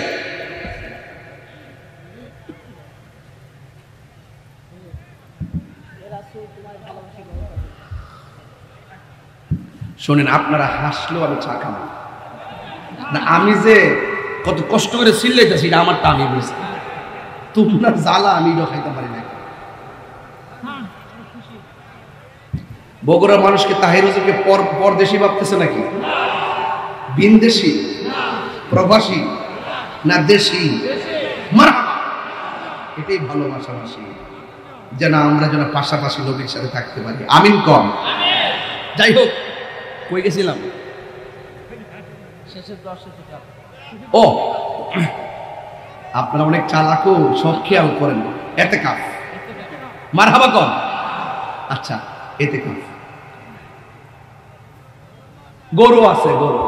শোনেন, আপনারা হাসলেও আমি চা খাবো না। আমি যে কত কষ্ট করে চিল্লাইতেছি এটা আমারটা আমি বুঝছি, তোমরা জ্বালা আমি খাইতে পারি না। বগুড়ার মানুষকে তাহির হুজুরকে পরদেশি ভাবতেছে নাকি? বিনদেশি, প্রবাসী না দেশি? মারহাবা, এটাই ভালোবাসাবাসী, যেন আমরা যেন পাশাপাশি নবীর সাথে থাকতে পারি। আমিন কম। যাই হোক, কই গেছিলাম? ও, আপনারা অনেক চালাকও, সব খেয়াল করেন। ইতিকাফ, মারহাবা কম। আচ্ছা, ইতিকাফ, গরু আছে, গরু।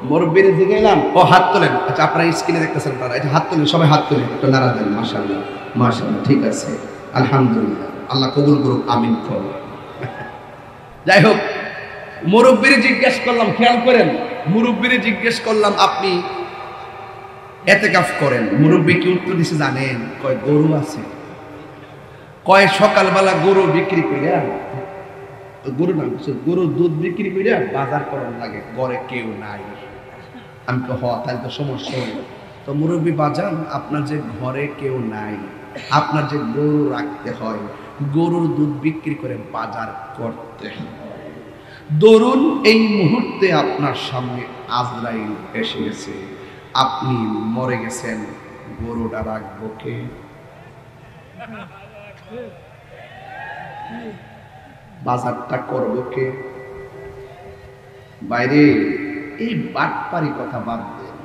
মুরব্বিরে জিগাইলাম, ও হাত তোলেন। আচ্ছা, আপনারা স্ক্রিনে দেখতেছেন, এটা হাত তোলেন, সবাই হাত তোলেন, একটু নাড়া দেন। মাশাআল্লাহ, মাশাআল্লাহ, ঠিক আছে, আলহামদুলিল্লাহ, আল্লাহ কবুল করুক, আমিন করুন। যাই হোক, মুরব্বিরে জিজ্ঞেস করলাম, খেয়াল করেন, মুরব্বিরে জিজ্ঞেস করলাম আপনি ইতিকাফ করেন? মুরব্বি কি উত্তর দিছে জানেন? কয় গরু আছে। কয় সকালবেলা গরু বিক্রি করে, গরু না, গরুর দুধ বিক্রি করে বাজার করার লাগে, ঘরে কেউ নাই। আমি তো তাহলে তো সমস্যা হইল। তো মুরব্বী বাজান, আপনার যে ঘরে কেউ নাই, আপনার যে গরু রাখতে হয়, গরুর দুধ বিক্রি করে বাজার করতে হয়। ধরুন এই মুহূর্তে আপনার সামনে আজরাইল এসে গেছে, আপনি মরে গেছেন, গরুটা রাখবো কে? বাজারটা করবো কে? বাইরে এই বাটপারি কথা বাদ দেন।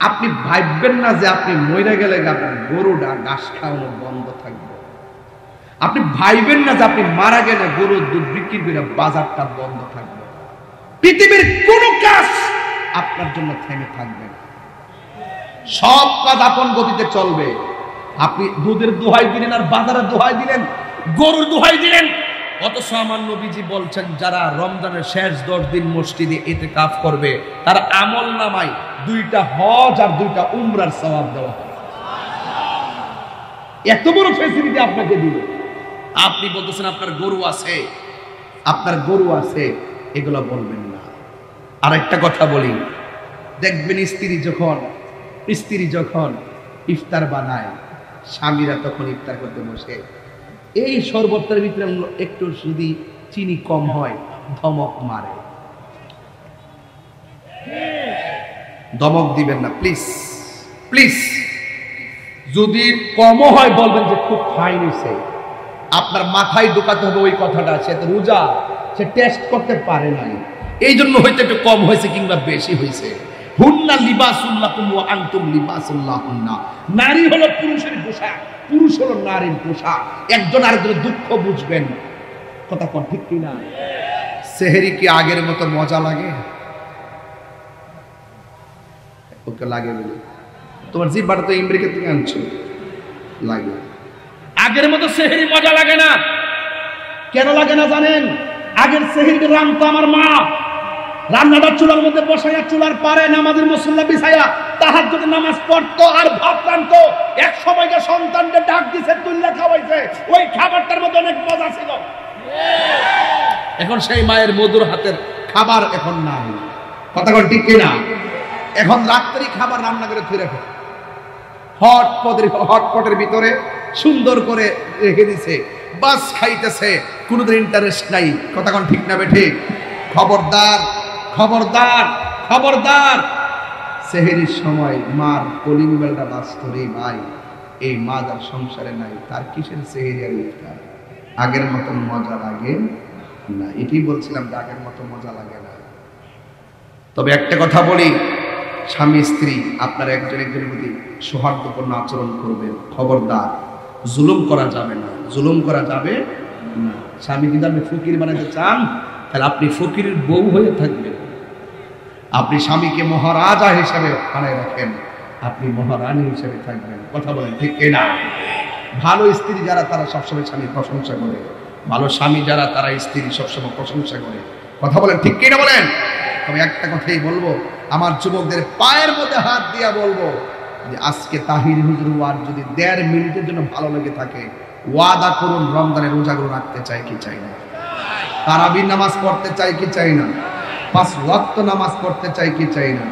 আপনি ভাববেন না যে আপনি মরে গেলে আপনার গরুটা ঘাস খাওয়ানো বন্ধ থাকবে। আপনি ভাববেন না যে আপনি মারা গেলে গরুর দুধ বিক্রি করে বাজারটা বন্ধ থাকবে। পৃথিবীর কোন কাজ আপনার জন্য থেমে থাকবে না, সব কাজ আপন গতিতে চলবে। আপনি দুধের দোহাই দিলেন আর বাজারের দোহাই দিলেন, গরুর দোহাই দিলেন, অথচ আমার নবীজি বলছেন যারা রমজানের শেষ 10 দিন মসজিদে ইতিকাফ করবে তার আমল নামায় 2টা হজ আর 2টা উমরার সওয়াব দেওয়া হবে। এত বড় ফ্যাসিলিটি আপনাকে দিল, আপনি বলতেছেন আপনার গরু আছে, আপনার গরু আছে, এগুলো বলবেন না। আর একটা কথা বলি, দেখবেন স্ত্রী যখন ইফতার বানায়, স্বামীরা তখন ইফতার করতে বসে, এই শরবতের ভিতরে একটু যদি চিনি কম হয় ধমক মারে। ধমক দিবেন না প্লিজ, প্লিজ। যদি কমও হয় বলবেন যে খুব ফাইন হয়েছে। আপনার মাথায় ঢোকাতে হবে ওই কথাটা, সে তো রোজা, সে টেস্ট করতে পারে নাই, এই জন্য হয়তো একটু কম হয়েছে কিংবা বেশি হয়েছে। হুন্না লিবাসুল লাকুম ওয়া আনতুম লিবাসুল লাহুন্না। নারী হলো পুরুষের পোশাক, পুরুষ হলো নারীর পোশাক। একজন আরেকজনের দুঃখ বুঝবেন। কথা কোন ঠিক কিনা? সেহরি কি আগের মতো মজা লাগে? ওকে লাগে বলে তোমার জিহ্বাটা তো আমেরিকা থেকে আনছো, লাগে। আগের মতো সেহরি মজা লাগে না। কেন লাগে না জানেন? আগের সেহরি রান্নাটা আমার মা, রান্নাটা চুলার মধ্যে বসাইয়া চুলার পারে নামাজের মুসল্লা বিছাইয়া তাহাজ্জুদ নামাজ পড়তো আর ভাত রান্তো। এক সময়কে সন্তানকে ডাক দিছে, তুল্লা খাওয়াইছে, ওই খাবারটার মধ্যে অনেক মজা ছিল। এখন সেই মায়ের মধুর হাতের খাবার এখন নাই। কথা বল ঠিক কিনা? এখন রাত্রি খাবার রান্না করে ফিরে হটপটের ভিতরে সুন্দর করে রেখে দিছে, বাস খাইতেছে, কোনোদিন ইন্টারেস্ট নাই। কথা কোন ঠিক না বেঠে? খবরদার খবরদার খবরদার, সেহেরির সময় মার কলিং বেলটা বাজতো রে ভাই, এই মা যার সংসারে নাই তার কিসের সেহেরি আর ইফতার? আগের মতন মজা লাগে না। এটাই বলছিলাম যে আগের মতো মজা লাগে না। তবে একটা কথা বলি, স্বামী স্ত্রী আপনারা একজন একজনের প্রতি সৌহার্দ্যপূর্ণ আচরণ করবেন। খবরদার, জুলুম করা যাবে না, জুলুম করা যাবে না। স্বামী যদি আপনি ফকির বানাতে চান তাহলে আপনি ফকিরের বউ হয়ে থাকবেন। আপনি স্বামীকে মহারাজা হিসাবে বানায় রাখেন, আপনি মহারানী হিসাবে থাকবেন। কথা বলেন ঠিক কিনা? ভালো স্ত্রী যারা তারা সবসময় স্বামীর প্রশংসা করে, ভালো স্বামী যারা তারা স্ত্রী সবসময় প্রশংসা করে। কথা বলেন ঠিক কিনা বলেন? তবে একটা কথাই বলবো, আমার যুবকদের পায়ের মধ্যে হাত দিয়া বলবো যে আজকে তাহির হুজুর ওয়াজ যদি 1.5 মিনিটের জন্য ভালো লেগে থাকে, ওয়াদা করুন রমজানের রোজাগুলো রাখতে চাই কি চাই না, তারাবির নামাজ পড়তে চাই কি চাই না, 5 ওয়াক্ত নামাজ পড়তে চাই কি চাই না।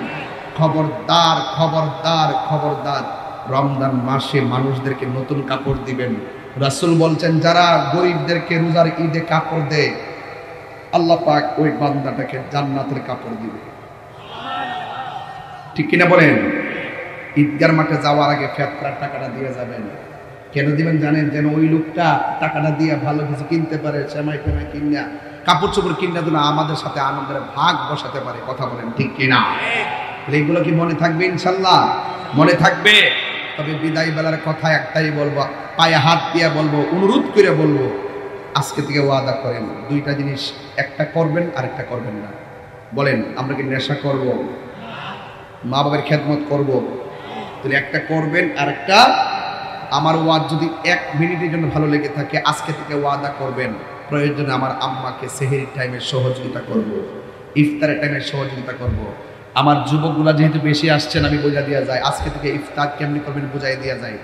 খবরদার খবরদার খবরদার, রমজান মাসে মানুষদেরকে নতুন কাপড় দিবেন। রাসূল বলছেন যারা গরিবদেরকে রোজার ঈদে কাপড় দেয়, আল্লাহ পাক ওই বান্দাটাকে জান্নাতের কাপড় দিবে। ঠিক কিনা বলেন? ঈদগার মাঠে যাওয়ার আগে ফেতরার টাকাটা দিয়ে যাবেন। কেন দিবেন জানেন? যেন ওই লোকটা টাকাটা দিয়ে ভালো কিছু কিনতে পারে, সেমাই ফেমাই কিনা, কাপড় চোপড় কিনা দিলে আমাদের সাথে আনন্দের ভাগ বসাতে পারে। কথা বলেন ঠিক কিনা? এগুলো কি মনে থাকবে? ইনশাল্লাহ মনে থাকবে। তবে বিদায় বেলার কথা একটাই বলবো, পায়ে হাত দিয়ে বলবো, অনুরোধ করে বলবো, আজকে থেকে ওয়াদা করেন 2টা জিনিস, একটা করবেন আর একটা করবেন না। বলেন, আমরা কি নেশা করব, মা বাবার খেদমত করব? তাহলে একটা করবেন আর একটা, আমার ওয়াজ যদি 1 মিনিটের জন্য ভালো লেগে থাকে, আজকে থেকে ওয়াদা করবেন প্রয়োজনে আমার আম্মাকে সেহেরির টাইমে সহযোগিতা করব, ইফতারের টাইমে সহযোগিতা করব। আমার যুবকগুলা যেহেতু বেশি আসছেন, আমি বোঝা দিয়া যায়, আজকে থেকে ইফতার কেমনি করবেন বুঝাই দিয়া যায়।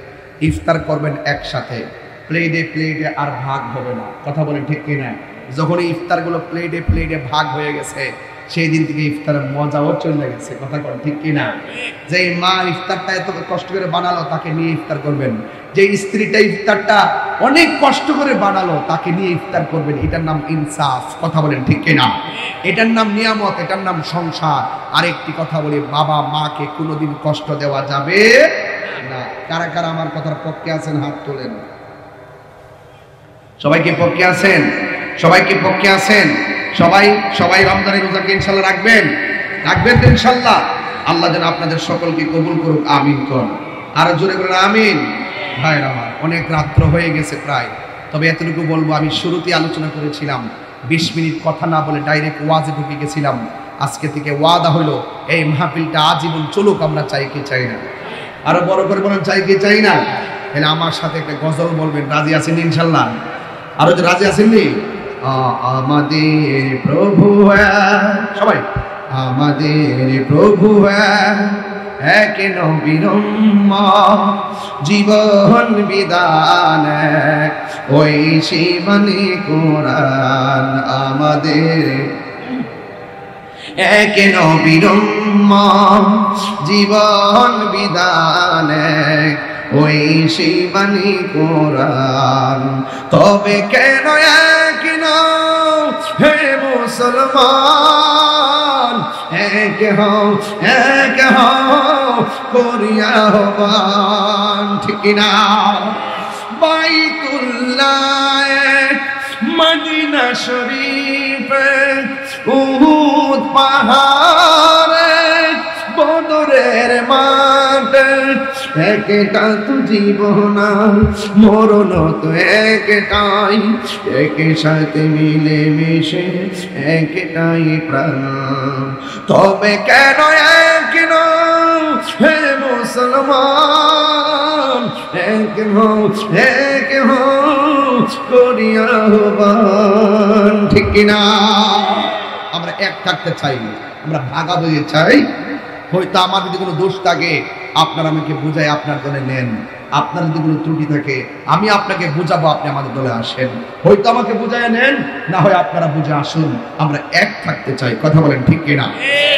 ইফতার করবেন একসাথে, প্লেটে প্লেটে আর ভাগ হবে না। কথা বলেন ঠিক কিনা? যখন ইফতারগুলো প্লেটে প্লেটে ভাগ হয়ে গেছে, সেই দিন থেকে ইফতারের মজাও চলে গেছে। কথা বলেন ঠিক কিনা? যে মা ইফতারটা এত কষ্ট করে বানালো, তাকে নিয়ে ইফতার করবেন। যে স্ত্রীটা ইফতারটা অনেক কষ্ট করে বানালো, তাকে নিয়ে ইফতার করবেন। এটার নাম ইনসাফ। কথা বলেন ঠিক কিনা? এটার নাম নিয়ামত, এটার নাম সংসার। আরেকটি কথা বলি, বাবা মাকে কোনোদিন কষ্ট দেওয়া যাবে না। কারা কারা আমার কথার পক্ষে আছেন হাত তোলেন। সবাইকে পক্ষে আছেন? সবাইকে পক্ষে আছেন? সবাই রমজানের রোজাকে ইনশাল্লাহ রাখবেন, রাখবেন তো ইনশাল্লাহ। আল্লাহ যেন আপনাদের সকলকে কবুল করুক, আমিন কোন। আরো জোরে বলেন আমিন। ভাইরা আমার, অনেক রাত্র হয়ে গেছে প্রায়, তবে এতটুকু বলবো, আমি শুরুতে আলোচনা করেছিলাম 20 মিনিট কথা না বলে ডাইরেক্ট ওয়াজে ঢুকে গেছিলাম। আজকে থেকে ওয়াদা হলো এই মাহফিলটা আজীবন চলুক। আমরা চাই কি চাই না? আরো বড় করে বলেন, চাই কি চাই না? তাহলে আমার সাথে একটা গজল বলবেন, রাজি আছেন ইনশাল্লাহ? আরো যে রাজি আছেননি? আমাদের প্রভু সবাই, আমাদের প্রভু এক নবীর জীবন বিধান, ওই শিবানী কোরআন। আমাদের এক নবীর জীবন বিধান, ওই শিবানী কোরআন। তবে কেন এক নও হে মুসলমান, এক হও করিয়া হবান। ঠিক না? বাইতুল্লাহ মদিনা শরীফ, উহুদ পাহাড়ে, বদরের মাঠ, একটা তো জীবন মরণ তো একটাই, একের সাথে মিলে মিশে একটাই প্রাণ। তবে কেন এক নও হে মুসলমান, এক হও করিয়া হবান। ঠিক কিনা? আমরা এক থাকতে চাই, আমরা ভাগাভাগি চাই হয়তো আমার যদি কোনো দোষ থাকে আপনারা আমাকে বুঝায় আপনার দলে নেন, আপনার যদি কোনো ত্রুটি থাকে আমি আপনাকে বুঝাবো, আপনি আমাদের দলে আসেন। হয়তো আমাকে বুঝায় নেন, না হয় আপনারা বুঝে আসুন, আমরা এক থাকতে চাই। কথা বলেন ঠিক কিনা?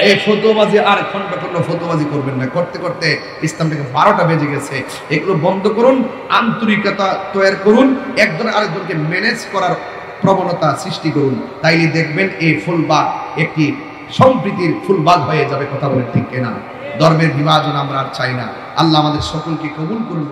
এই ফতোয়াবাজি আর খন্ড খন্ড ফতোয়াবাজি করবেন না, করতে করতে ইসলাম থেকে 12টা বেজে গেছে। এগুলো বন্ধ করুন, আন্তরিকতা তৈরি করুন, একজন আরেকজনকে ম্যানেজ করার প্রবণতা সৃষ্টি করুন, তাইলে দেখবেন এই ফুলবাগ একটি সম্প্রীতির ফুলবাগ হয়ে যাবে। কথা বলেন ঠিক কিনা? ধর্মের বিভাজন আমরা আর চাই না। আল্লাহ আমাদের সকলকে কবুল করুন।